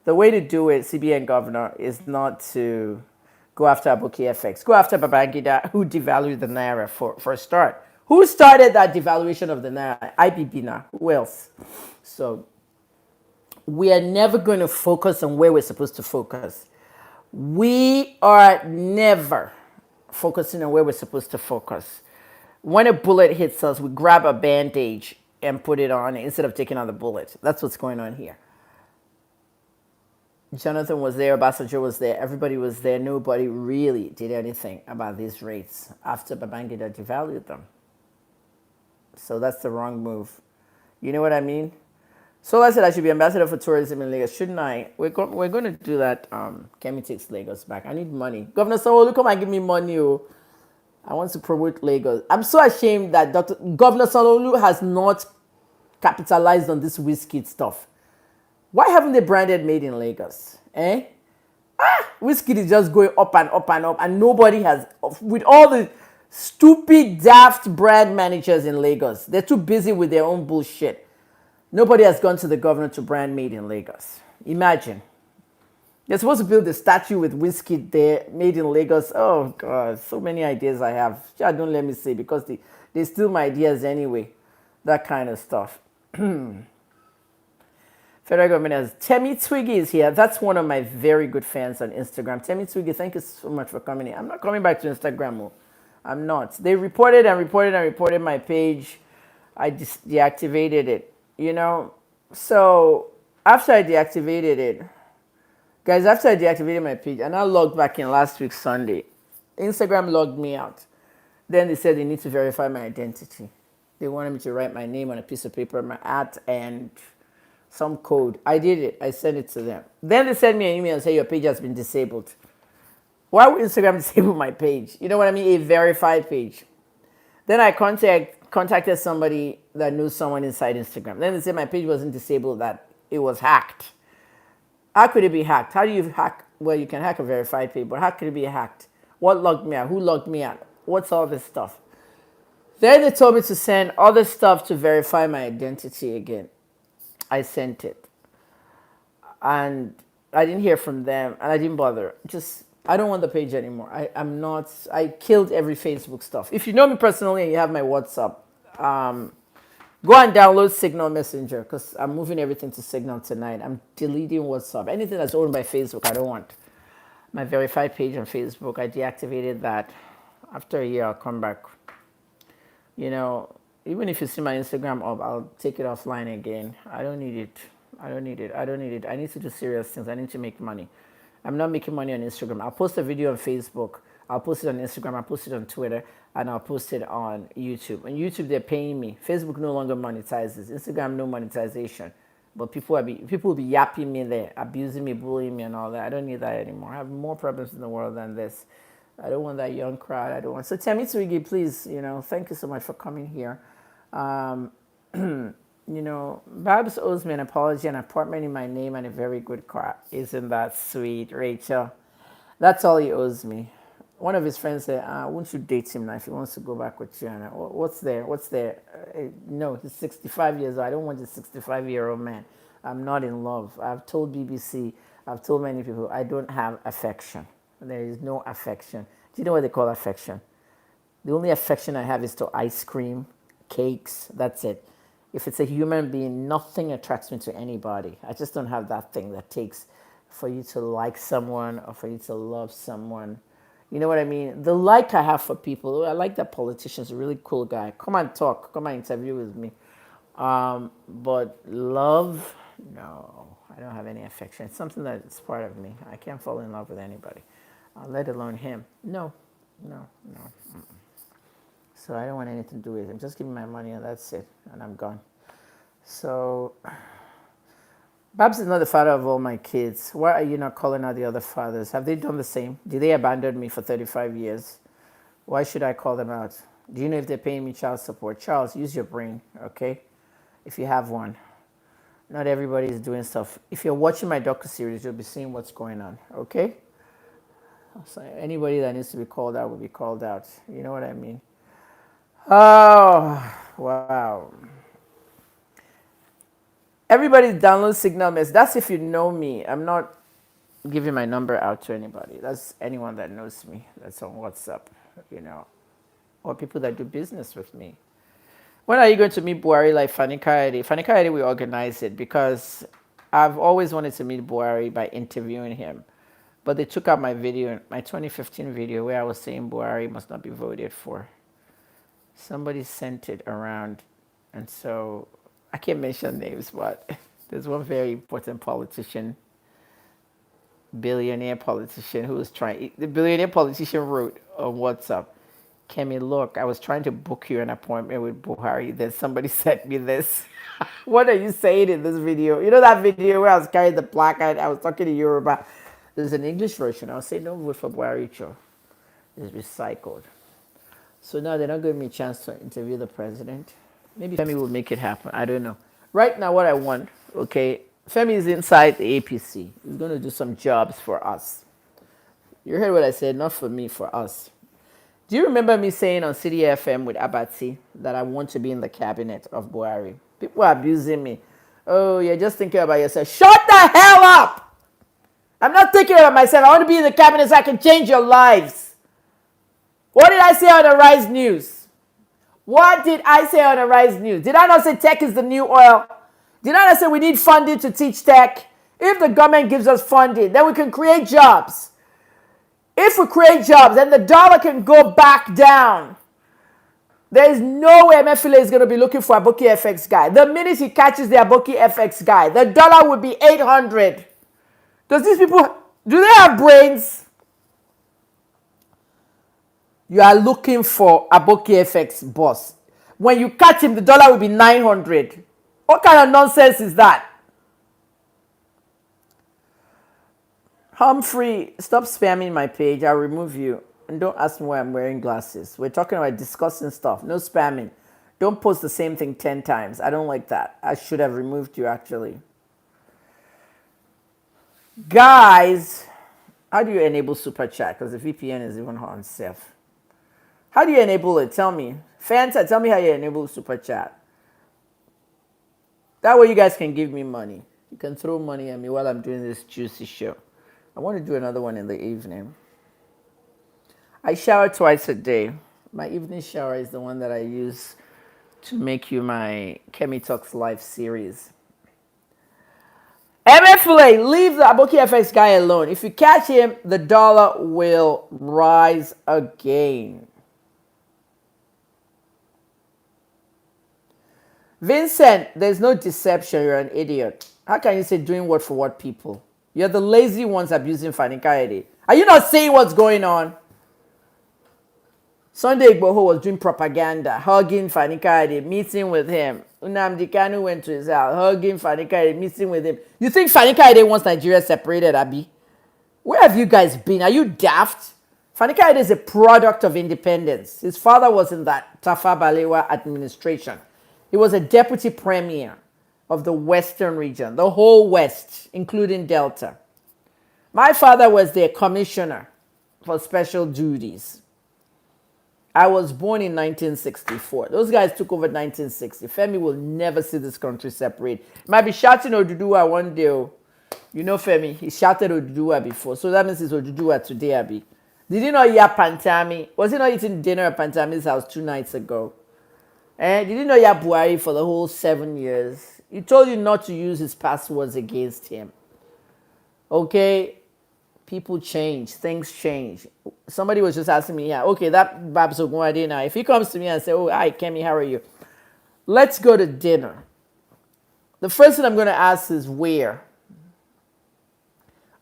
The way to do it, CBN governor, is not to go after Aboki FX. Go after Babangida, who devalued the Naira for a start. Who started that devaluation of the Naira? IBB now. Who else? So we are never going to focus on where we're supposed to focus. We are never focusing on where we're supposed to focus. When a bullet hits us, we grab a bandage and put it on instead of taking out the bullet. That's what's going on here. Jonathan was there, Obasanjo was there, everybody was there. Nobody really did anything about these rates after Babangida devalued them. So that's the wrong move. You know what I mean? So I said I should be ambassador for tourism in Lagos, shouldn't I? We're going to do that. Kemi Takes Lagos back. I need money. Governor Sanwo-Olu, come and give me money. Oh. I want to promote Lagos. I'm so ashamed that Governor Sanwo-Olu has not capitalized on this whiskey stuff. Why haven't they branded Made in Lagos? Whiskey is just going up and up and up, and nobody has, with all the stupid, daft brand managers in Lagos, they're too busy with their own bullshit. Nobody has gone to the governor to brand Made in Lagos. Imagine. They're supposed to build a statue with whiskey there, Made in Lagos. Oh, God, so many ideas I have. Yeah, don't let me say, because they steal my ideas anyway. That kind of stuff. Federal government has Temi Twiggy is here. That's one of my very good fans on Instagram. Temi Twiggy, thank you so much for coming in. I'm not coming back to Instagram. Oh. I'm not. They reported my page. I deactivated it, you know. So after I deactivated it, guys, after I deactivated my page, and I logged back in last week, Sunday, Instagram logged me out. Then they said they need to verify my identity. They wanted me to write my name on a piece of paper, my at, and some code. I did it. I sent it to them. Then they sent me an email and said your page has been disabled. Why would Instagram disable my page? You know what I mean? A verified page. Then I contacted somebody that knew someone inside Instagram. Then they said my page wasn't disabled, that it was hacked. How could it be hacked? How do you hack? Well, you can hack a verified page, but how could it be hacked? What logged me out? Who logged me out? What's all this stuff? Then they told me to send other stuff to verify my identity again. I sent it. And I didn't hear from them, and I didn't bother. I don't want the page anymore. I killed every Facebook stuff. If you know me personally and you have my WhatsApp, go and download Signal Messenger, because I'm moving everything to Signal tonight. I'm deleting WhatsApp. Anything that's owned by Facebook, I don't want. My verified page on Facebook, I deactivated that. After a year, I'll come back. You know, even if you see my Instagram up, I'll take it offline again. I don't need it. I need to do serious things. I need to make money. I'm not making money on Instagram. I'll post a video on Facebook. I'll post it on Instagram. I'll post it on Twitter. And I'll post it on YouTube. On YouTube, they're paying me. Facebook no longer monetizes. Instagram, no monetization. But people will be yapping me there, abusing me, bullying me, and all that. I don't need that anymore. I have more problems in the world than this. I don't want that young crowd. I don't want. So Temi Twiggy, please, thank you so much for coming here. Babs owes me an apology, an apartment in my name, and a very good car. Isn't that sweet, Rachel? That's all he owes me. One of his friends said, won't you date him now if he wants to go back with you? And what's there? No, he's 65 years old. I don't want a 65-year-old man. I'm not in love. I've told BBC, I've told many people, I don't have affection. There is no affection. Do you know what they call affection? The only affection I have is to ice cream, cakes, that's it. If it's a human being, nothing attracts me to anybody. I just don't have that thing that takes for you to like someone or for you to love someone. You know what I mean? The like I have for people, I like that politician's a really cool guy. Come and talk, come and interview with me. But love, no, I don't have any affection. It's something that's part of me. I can't fall in love with anybody, let alone him. No, no, no. So I don't want anything to do with him. Just give me my money and that's it, and I'm gone. So Babs is not the father of all my kids. Why are you not calling out the other fathers? Have they done the same? Did they abandon me for 35 years? Why should I call them out? Do you know if they're paying me child support? Charles, use your brain, okay? If you have one. Not everybody is doing stuff. If you're watching my docu-series, you'll be seeing what's going on, okay? So anybody that needs to be called out will be called out. You know what I mean? Oh, wow. Everybody download Signal Mess. That's if you know me. I'm not giving my number out to anybody. That's anyone that knows me. That's on WhatsApp, you know, or people that do business with me. When are you going to meet Buhari like Fani Kayode? Fani Kayode will organize it because I've always wanted to meet Buhari by interviewing him. But they took out my video, my 2015 video, where I was saying Buhari must not be voted for. Somebody sent it around, and so I can't mention names, but there's one very important politician, billionaire politician, who was trying. The billionaire politician wrote on WhatsApp, Kemi, look, I was trying to book you an appointment with Buhari. Then somebody sent me this. What are you saying in this video? You know that video where I was carrying the placard? I was talking to Yoruba. There's an English version. I was saying, don't vote for Buhari, Cho. It's recycled. So now they're not giving me a chance to interview the president. Maybe Femi will make it happen. I don't know. Right now, what I want, okay, Femi is inside the APC. He's going to do some jobs for us. You heard what I said, not for me, for us. Do you remember me saying on City FM with Abati that I want to be in the cabinet of Buhari? People are abusing me. Oh, you're just thinking about yourself. Shut the hell up! I'm not thinking about myself. I want to be in the cabinet so I can change your lives. What did I say on the Rise News? What did I say on the Rise News? Did I not say tech is the new oil? Did I not say we need funding to teach tech? If the government gives us funding, then we can create jobs. If we create jobs, then the dollar can go back down. There is no way Mefile is going to be looking for a Aboki FX guy. The minute he catches the Aboki FX guy, the dollar will be 800. Does these people, do they have brains? You are looking for Aboki FX boss. When you catch him, the dollar will be 900. What kind of nonsense is that? Humphrey, stop spamming my page. I'll remove you. And don't ask me why I'm wearing glasses. We're talking about discussing stuff. No spamming. Don't post the same thing 10 times. I don't like that. I should have removed you, actually. Guys, how do you enable Super Chat? Because the VPN is even on safe. How do you enable it? Tell me. Fanta, tell me how you enable Super Chat. That way you guys can give me money. You can throw money at me while I'm doing this juicy show. I want to do another one in the evening. I shower twice a day. My evening shower is the one that I use to make you my Kemi Talks Live series. MFLA, leave the Aboki FX guy alone. If you catch him, the dollar will rise again. Vincent, there's no deception. You're an idiot. How can you say doing what for what people? You're the lazy ones abusing Fani Kayode. Are you not seeing what's going on? Sunday Igboho was doing propaganda, hugging Fani Kayode, meeting with him. Nnamdi Kanu went to his house, hugging Fani Kayode, meeting with him. You think Fani Kayode wants Nigeria separated, Abi? Where have you guys been? Are you daft? Fani Kayode is a product of independence. His father was in that Tafa Balewa administration. He was a deputy premier of the Western region, the whole West, including Delta. My father was their commissioner for special duties. I was born in 1964. Those guys took over 1960. Femi will never see this country separate. He might be shouting Oduduwa one day. You know Femi, he shouted Oduduwa before. So that means it's Oduduwa today, Abi. Did you know he had Pantami? Was he not eating dinner at Pantami's house 2 nights ago? Did you know you had Buhari for the whole 7 years? He told you not to use his passwords against him. Okay, people change, things change. Somebody was just asking me, yeah, okay, that Babs Ogunwade now. If he comes to me and say, oh, hi, Kemi, how are you? Let's go to dinner. The first thing I'm going to ask is where.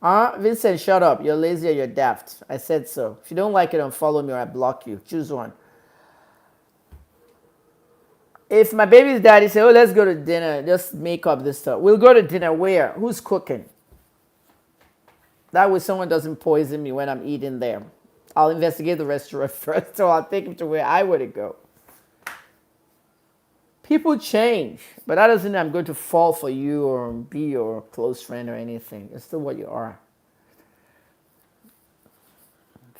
Vincent, shut up. You're lazy or you're daft. I said so. If you don't like it, unfollow me or I block you. Choose one. If my baby's daddy say, oh, let's go to dinner, just make up this stuff. We'll go to dinner where? Who's cooking? That way someone doesn't poison me when I'm eating there. I'll investigate the restaurant first, so I'll take him to where I want to go. People change, but that doesn't mean I'm going to fall for you or be your close friend or anything. It's still what you are.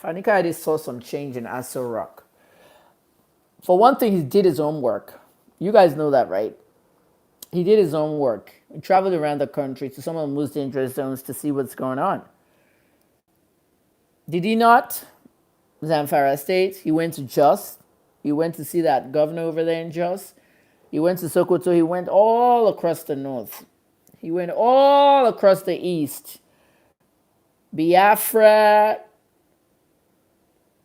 Fanika already saw some change in Aso Rock. For one thing, he did his own work. You guys know that, right? He did his own work. He traveled around the country to some of the most dangerous zones to see what's going on. Did he not? Zamfara State. He went to Jos. He went to see that governor over there in Jos. He went to Sokoto. He went all across the north. He went all across the east. Biafra.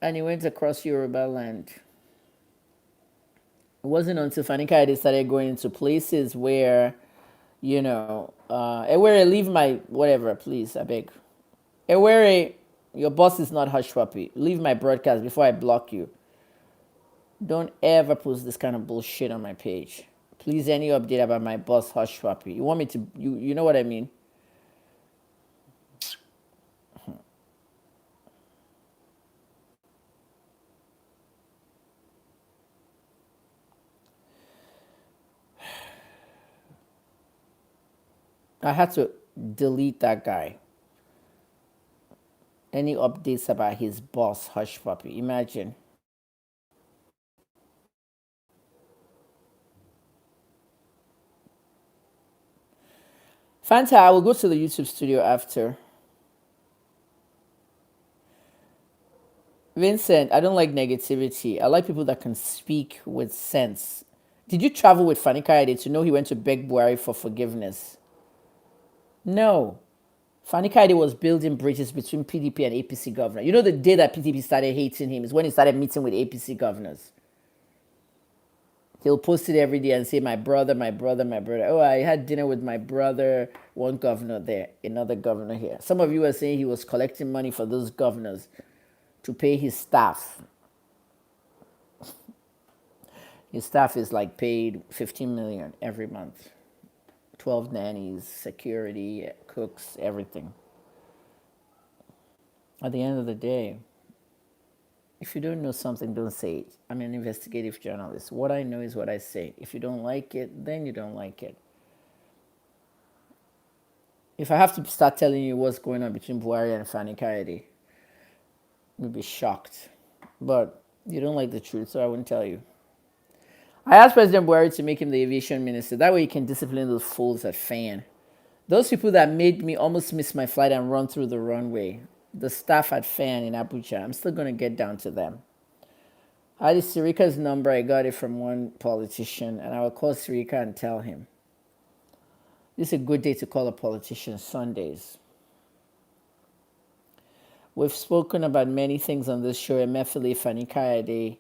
And he went across Yoruba land. It wasn't until Fanika started going into places where, where I leave my whatever, please, I beg. Where your boss is not hush puppy. Leave my broadcast before I block you. Don't ever post this kind of bullshit on my page. Please, any update about my boss hush puppy. You want me to, you know what I mean? I had to delete that guy. Any updates about his boss hush puppy? Imagine. Fanta, I will go to the YouTube studio after. Vincent, I don't like negativity. I like people that can speak with sense. Did you travel with Fani Kayode to know he went to beg Buhari for forgiveness? No. Fani Kayode was building bridges between PDP and APC governor. You know the day that PDP started hating him is when he started meeting with APC governors. He'll post it every day and say, my brother, my brother, my brother. Oh, I had dinner with my brother, one governor there, another governor here. Some of you are saying he was collecting money for those governors to pay his staff. His staff is like paid 15 million every month. 12 nannies, security, cooks, everything. At the end of the day, if you don't know something, don't say it. I'm an investigative journalist. What I know is what I say. If you don't like it, then you don't like it. If I have to start telling you what's going on between Buhari and Fani Kayode, you'll be shocked. But you don't like the truth, so I wouldn't tell you. I asked President Buhari to make him the aviation minister. That way he can discipline those fools at FAN. Those people that made me almost miss my flight and run through the runway. The staff at FAN in Abuja. I'm still going to get down to them. I had Sirika's number. I got it from one politician. And I will call Sirika and tell him. This is a good day to call a politician, Sundays. We've spoken about many things on this show. Emefiele, Fani Kayode.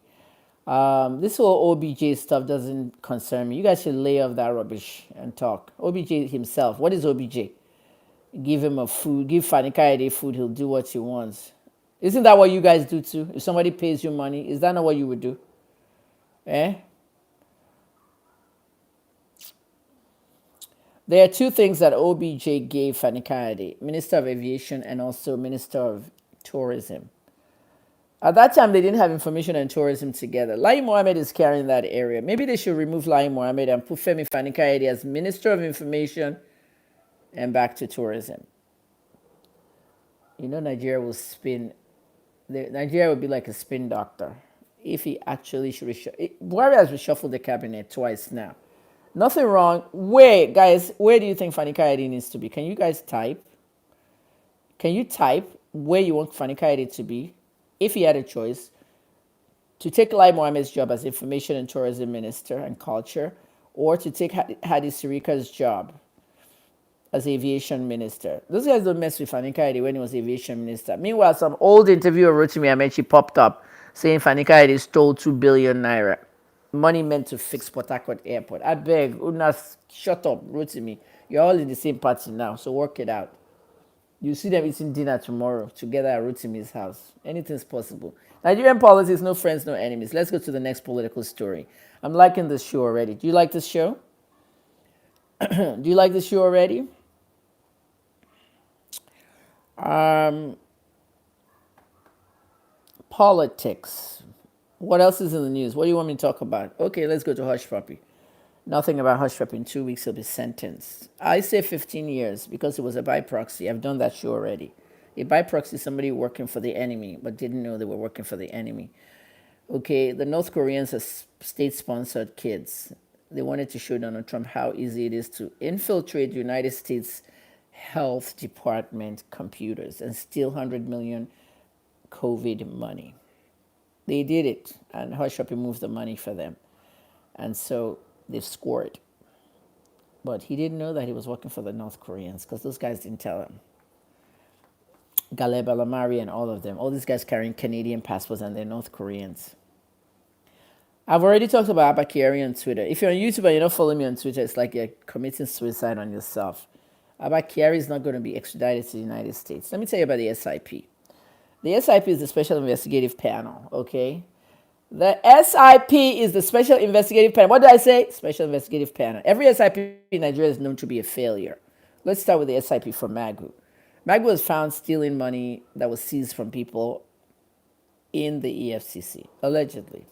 This whole OBJ stuff doesn't concern me. You guys should lay off that rubbish and talk. OBJ himself, what is OBJ? Give him a food, give Fani Kayode food, he'll do what he wants. Isn't that what you guys do too? If somebody pays you money, is that not what you would do? Eh? There are two things that OBJ gave Fani Kayode, Minister of Aviation and also Minister of Tourism. At that time, they didn't have information and tourism together. Lai Mohammed is carrying that area. Maybe they should remove Lai Mohammed and put Femi Fani Kayode as Minister of Information and back to tourism. You know, Nigeria will spin. Nigeria will be like a spin doctor if he actually should. Buhari has reshuffled the cabinet twice now. Nothing wrong. Guys, where do you think Fani Kayode needs to be? Can you guys type? Can you type where you want Fani Kayode to be? If he had a choice, to take Lai Mohammed's job as Information and Tourism Minister and Culture, or to take Hadi Sirika's job as aviation minister. Those guys don't mess with Fani Kayode when he was aviation minister. Meanwhile, some old interviewer wrote to me, I mean, she popped up saying Fani Kayode stole 2 billion naira. Money meant to fix Port Harcourt Airport. I beg, Unas, shut up, wrote to me. You're all in the same party now, so work it out. You see them eating dinner tomorrow together at Rotimi's house. Anything's possible. Nigerian politics, no friends, no enemies. Let's go to the next political story. I'm liking this show already. Do you like this show? Do you like this show already? Um, Politics. What else is in the news? What do you want me to talk about? Okay, let's go to Hush Puppy. Nothing about Hush Puppy. In 2 weeks, he'll be sentenced. I say 15 years because it was a by proxy. I've done that show already. A by proxy is somebody working for the enemy but didn't know they were working for the enemy. Okay, the North Koreans are state-sponsored kids. They wanted to show Donald Trump how easy it is to infiltrate the United States Health Department computers and steal 100 million COVID money. They did it, and Hush Puppy moved the money for them. And so they've scored. But he didn't know that he was working for the North Koreans because those guys didn't tell him. Galeb Alamari and all of them. All these guys carrying Canadian passports and they're North Koreans. I've already talked about Abakari on Twitter. If you're on YouTube and you're not following me on Twitter, it's like you're committing suicide on yourself. Abakari is not going to be extradited to the United States. Let me tell you about the SIP. The SIP is the Special Investigative Panel, okay? The SIP is the Special Investigative Panel. What did I say? Special Investigative Panel. Every SIP in Nigeria is known to be a failure. Let's start with the SIP for Magu. Magu was found stealing money that was seized from people in the EFCC, allegedly.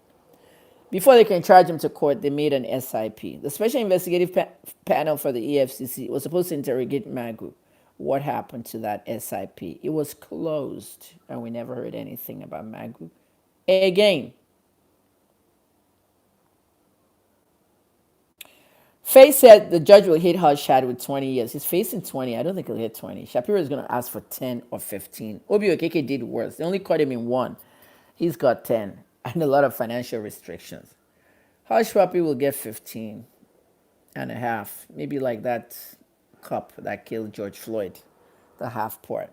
Before they can charge him to court, they made an SIP. The Special Investigative Panel for the EFCC was supposed to interrogate Magu. What happened to that SIP? It was closed, and we never heard anything about Magu again. Faye said the judge will hit Hushad with 20 years. He's facing 20. I don't think he'll hit 20. Shapiro is going to ask for 10 or 15. Obi Okeke did worse. They only caught him in one. He's got 10 and a lot of financial restrictions. Hush Puppy will get 15 and a half. Maybe like that cop that killed George Floyd, the half part.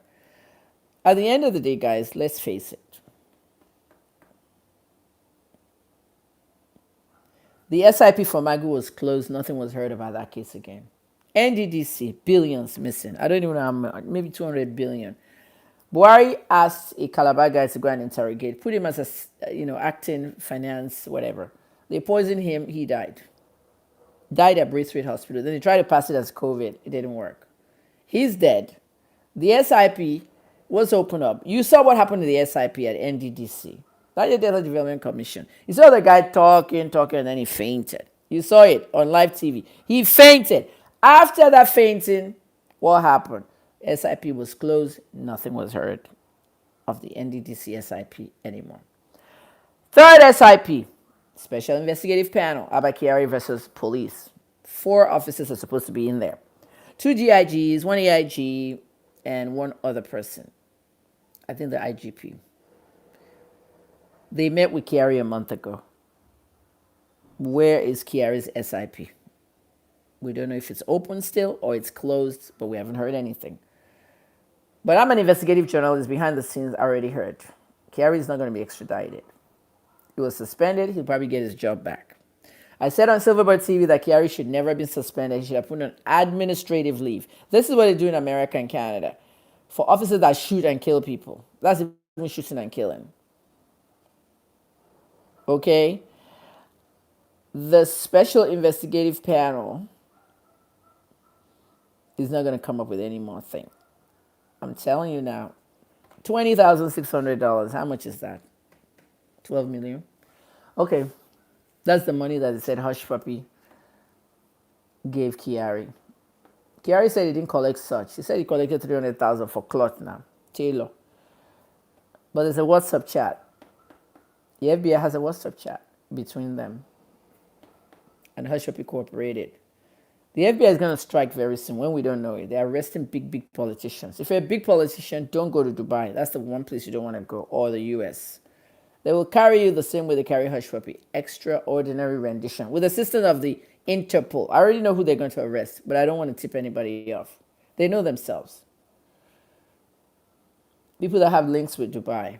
At the end of the day, guys, let's face it. The SIP for Magu was closed. Nothing was heard about that case again. NDDC, billions missing. I don't even know how much, maybe 200 billion. Buhari asked a Calabar guy to go and interrogate, put him as a, acting, finance, whatever. They poisoned him, he died. Died at Braithwaite Hospital. Then they tried to pass it as COVID. It didn't work. He's dead. The SIP was opened up. You saw what happened to the SIP at NDDC. Nigeria Delta Development Commission. You saw the guy talking, and then he fainted. You saw it on live TV. He fainted. After that fainting, what happened? SIP was closed. Nothing was heard of the NDDC SIP anymore. Third SIP, Special Investigative Panel, Abakari versus police. 4 officers are supposed to be in there. 2 GIGs, 1 AIG, and 1 other person. I think the IGP. They met with Kiari a month ago. Where is Kiari's SIP? We don't know if it's open still or it's closed, but we haven't heard anything. But I'm an investigative journalist. Behind the scenes, I already heard. Kiari is not going to be extradited. He was suspended. He'll probably get his job back. I said on Silverbird TV that Kiari should never have been suspended. He should have put on administrative leave. This is what they do in America and Canada for officers that shoot and kill people. That's even shooting and killing. Okay? The Special Investigative Panel is not going to come up with any more thing. I'm telling you now. $20,600. How much is that? 12 million? Okay. That's the money that they said Hush Puppy gave Kiari. Kiari said he didn't collect such. He said he collected 300,000 for cloth now. Taylor. But there's a WhatsApp chat. The FBI has a WhatsApp chat between them. And Hush Puppy cooperated. The FBI is going to strike very soon when we don't know it. They're arresting big politicians. If you're a big politician, don't go to Dubai. That's the one place you don't want to go, or the US. They will carry you the same way they carry Hush Puppy. Extraordinary rendition with assistance of the Interpol. I already know who they're going to arrest, but I don't want to tip anybody off. They know themselves. People that have links with Dubai.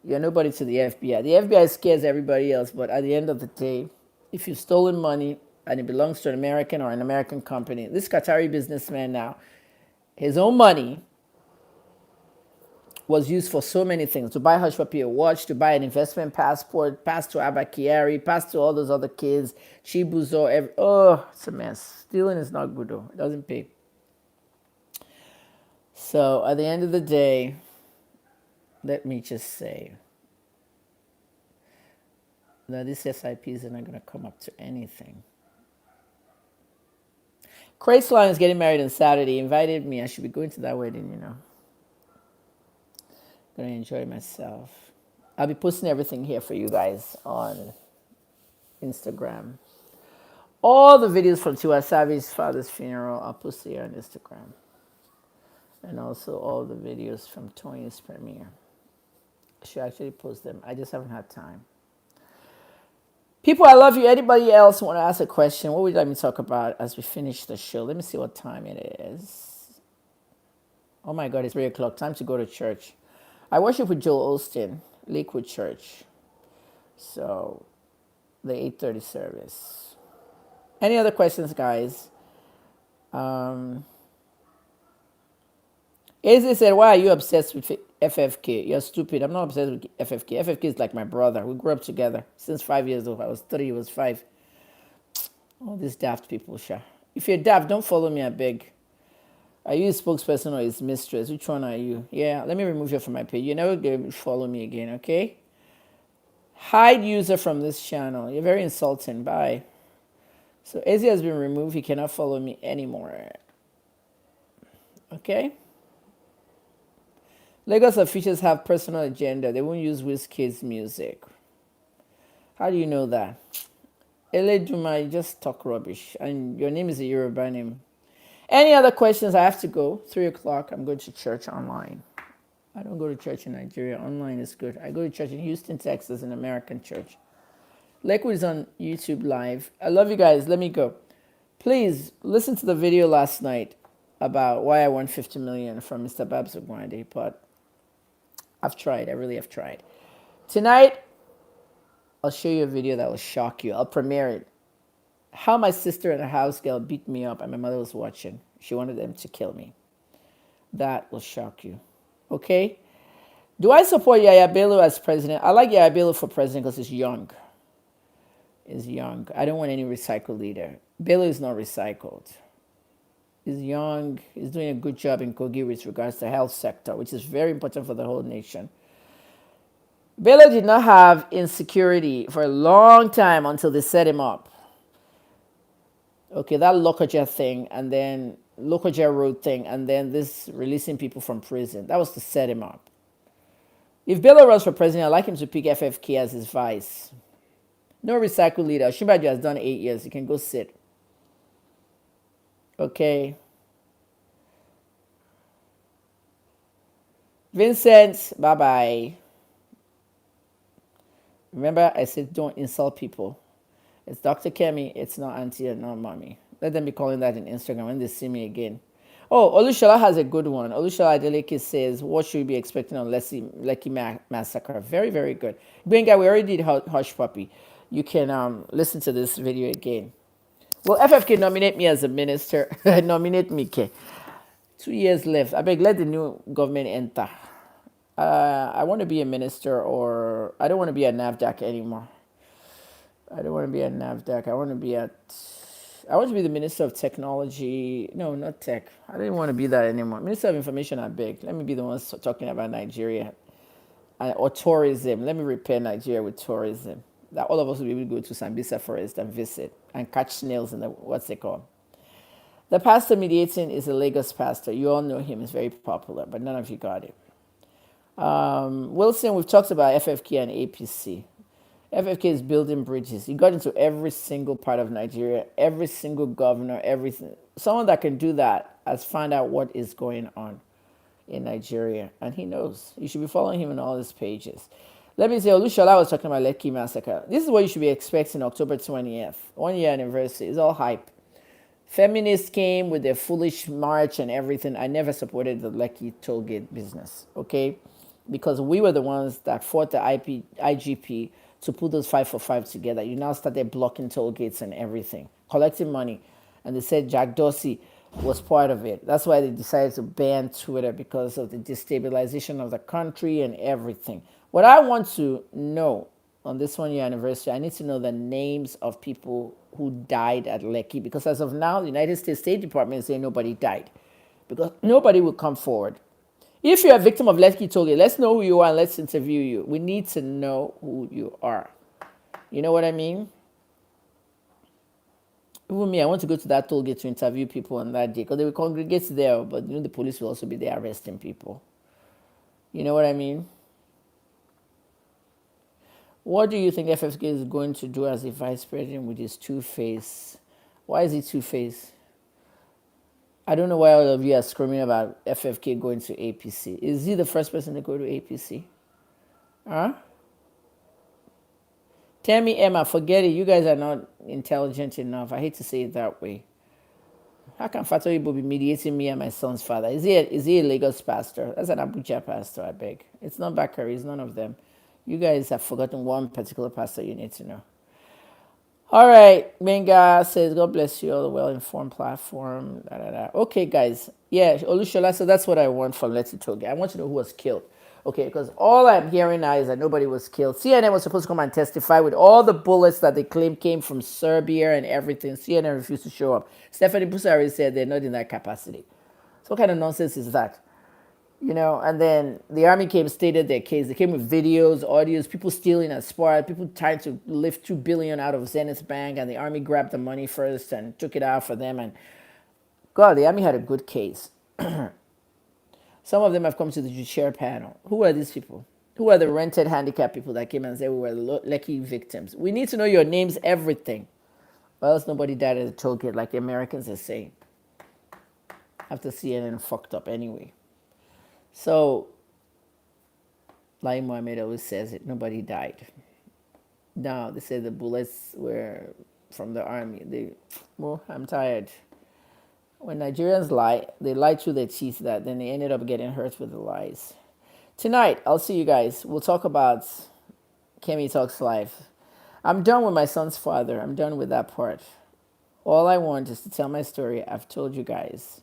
You're nobody to the FBI. The FBI scares everybody else, but at the end of the day, if you've stolen money and it belongs to an American or an American company, this Qatari businessman now, his own money was used for so many things: to buy Hush Puppy a watch, to buy an investment passport, pass to Abba Kiari, pass to all those other kids, Chibuzo. It's a mess. Stealing is not good though. It doesn't pay. So at the end of the day, let me just say that these SIPs are not going to come up to anything. Craigslist is getting married on Saturday. He invited me. I should be going to that wedding, you know. Gonna enjoy myself. I'll be posting everything here for you guys on Instagram. All the videos from Tiwa Savage's father's funeral, I'll post here on Instagram. And also all the videos from Tony's premiere. I should actually post them. I just haven't had time. People, I love you. Anybody else want to ask a question? What would you like me to talk about as we finish the show? Let me see what time it is. Oh my God, it's 3 o'clock. Time to go to church. I worship with Joel Osteen, Lakewood Church. So, the 8:30 service. Any other questions, guys? Izzy said, why are you obsessed with FFK? You're stupid. I'm not obsessed with FFK. FFK is like my brother. We grew up together since 5 years old. I was 3, he was 5. All these daft people, Sha. If you're daft, don't follow me, I beg. Are you his spokesperson or his mistress? Which one are you? Yeah, let me remove you from my page. You're never going to follow me again, okay? Hide user from this channel. You're very insulting. Bye. So Izzy has been removed. He cannot follow me anymore. Okay? Lagos officials have personal agenda. They won't use Wizkid's music. How do you know that? Eleduma, you just talk rubbish. And your name is a Yoruba name. Any other questions? I have to go. 3 o'clock. I'm going to church online. I don't go to church in Nigeria. Online is good. I go to church in Houston, Texas, an American church. Lakewood is on YouTube Live. I love you guys. Let me go. Please listen to the video last night about why I won 50 million from Mr. Babs Ogwande, but I've tried. I really have tried. Tonight, I'll show you a video that will shock you. I'll premiere it. How my sister and a house girl beat me up and my mother was watching. She wanted them to kill me. That will shock you. Okay? Do I support Yaya Bello as president? I like Yaya Bello for president because he's young. He's young. I don't want any recycled leader. Bello is not recycled. He's young. He's doing a good job in Kogi with regards to the health sector, which is very important for the whole nation. Bello did not have insecurity for a long time until they set him up. Okay, that Lokoja thing, and then Lokoja Road thing, and then this releasing people from prison. That was to set him up. If Bello runs for president, I'd like him to pick FFK as his vice. No recycled leader. Shimbaju has done 8 years. He can go sit. Okay. Vincent, bye-bye. Remember, I said don't insult people. It's Dr. Kemi, it's not auntie and not mommy. Let them be calling that in Instagram when they see me again. Oh, Olushola has a good one. Olushola Adeleke says, what should we be expecting on Lekki Massacre? Very, very good. Benga, we already did Hush Puppy. You can listen to this video again. Will FFK nominate me as a minister? Nominate me, K. 2 years left. I beg, let the new government enter. I want to be a minister, or I don't want to be a NAVDAC anymore. I don't want to be at NAVDAC. I want to be the Minister of Technology. No, not tech. I didn't want to be that anymore. Minister of Information, I beg. Let me be the one talking about Nigeria. Or tourism. Let me repair Nigeria with tourism. That all of us will be able to go to Sambisa Forest and visit and catch snails in the, what's it called? The pastor mediating is a Lagos pastor. You all know him. He's very popular, but none of you got it. Wilson, we've talked about FFK and APC. FFK is building bridges. He got into every single part of Nigeria, every single governor, everything. Someone that can do that has found out what is going on in Nigeria, and he knows. You should be following him on all his pages. Let me say, Olushola was talking about Lekki Massacre. This is what you should be expecting October 20th, 1 year anniversary. It's all hype. Feminists came with their foolish march and everything. I never supported the Lekki tollgate business, okay? Because we were the ones that fought the IGP to put those 5 for 5 together. You now started blocking toll gates and everything, collecting money. And they said Jack Dorsey was part of it. That's why they decided to ban Twitter, because of the destabilization of the country and everything. What I want to know on this 1 year anniversary, I need to know the names of people who died at Lekki, because as of now, the United States State Department is saying nobody died, because nobody will come forward. If you're a victim of Lekki Tollgate, let's know who you are and let's interview you. We need to know who you are. You know what I mean? Even me, I want to go to that toll gate to interview people on that day, because they will congregate there, but the police will also be there arresting people. You know what I mean? What do you think FFK is going to do as a vice president with his two-face? Why is he two-faced? I don't know why all of you are screaming about FFK going to APC. Is he the first person to go to APC? Huh? Tell me, Emma, forget it. You guys are not intelligent enough. I hate to say it that way. How can Fatou Ibo be mediating me and my son's father? Is he a Lagos pastor? That's an Abuja pastor, I beg. It's not Bakari. It's none of them. You guys have forgotten one particular pastor you need to know. All right, Benga says, God bless you, all the well-informed platform. Da, da, da. Okay, guys. Yeah, Olushola, so that's what I want from Let's Talk. I want to know who was killed. Okay, because all I'm hearing now is that nobody was killed. CNN was supposed to come and testify with all the bullets that they claim came from Serbia and everything. CNN refused to show up. Stephanie Busari said they're not in that capacity. So what kind of nonsense is that? You know, and then the army came, stated their case. They came with videos, audios, people stealing at Spar, people trying to lift $2 billion out of Zenith Bank, and the army grabbed the money first and took it out for them. And God, the army had a good case. Some of them have come to the judiciary panel. Who are these people? Who are the rented handicapped people that came and said we were lucky victims? We need to know your names, everything. Or else nobody died at the toll gate, like the Americans are saying. After CNN fucked up anyway. So, like Mohammed always says it, nobody died. Now, they say the bullets were from the army. Well, I'm tired. When Nigerians lie, they lie through their teeth that then they ended up getting hurt with the lies. Tonight, I'll see you guys. We'll talk about Kemi Talks Live. I'm done with my son's father. I'm done with that part. All I want is to tell my story. I've told you guys.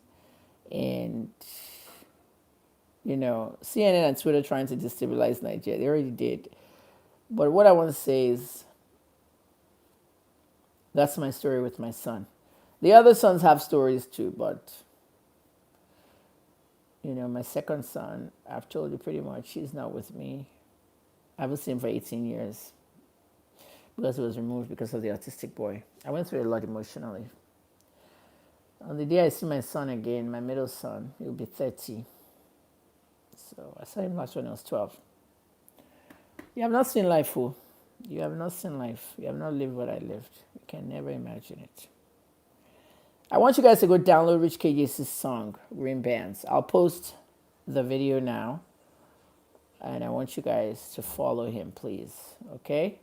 And you know, CNN and Twitter trying to destabilize Nigeria. They already did. But what I want to say is, that's my story with my son. The other sons have stories too, but, you know, my second son, I've told you pretty much, he's not with me. I haven't seen him for 18 years because he was removed because of the autistic boy. I went through a lot emotionally. On the day I see my son again, my middle son, he'll be 30. So I saw him last when I was 12. You have not seen life, fool. You have not seen life. You have not lived what I lived. You can never imagine it. I want you guys to go download Rich KJ's song, Green Bands. I'll post the video now. And I want you guys to follow him, please. Okay?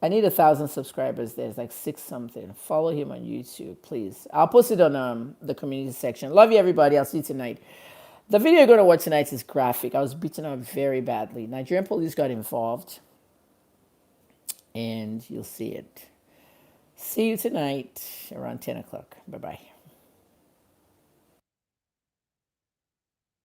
I need 1,000 subscribers. There's like 6 something. Follow him on YouTube, please. I'll post it on the community section. Love you, everybody. I'll see you tonight. The video you're going to watch tonight is graphic. I was beaten up very badly. Nigerian police got involved. And you'll see it. See you tonight around 10 o'clock. Bye-bye.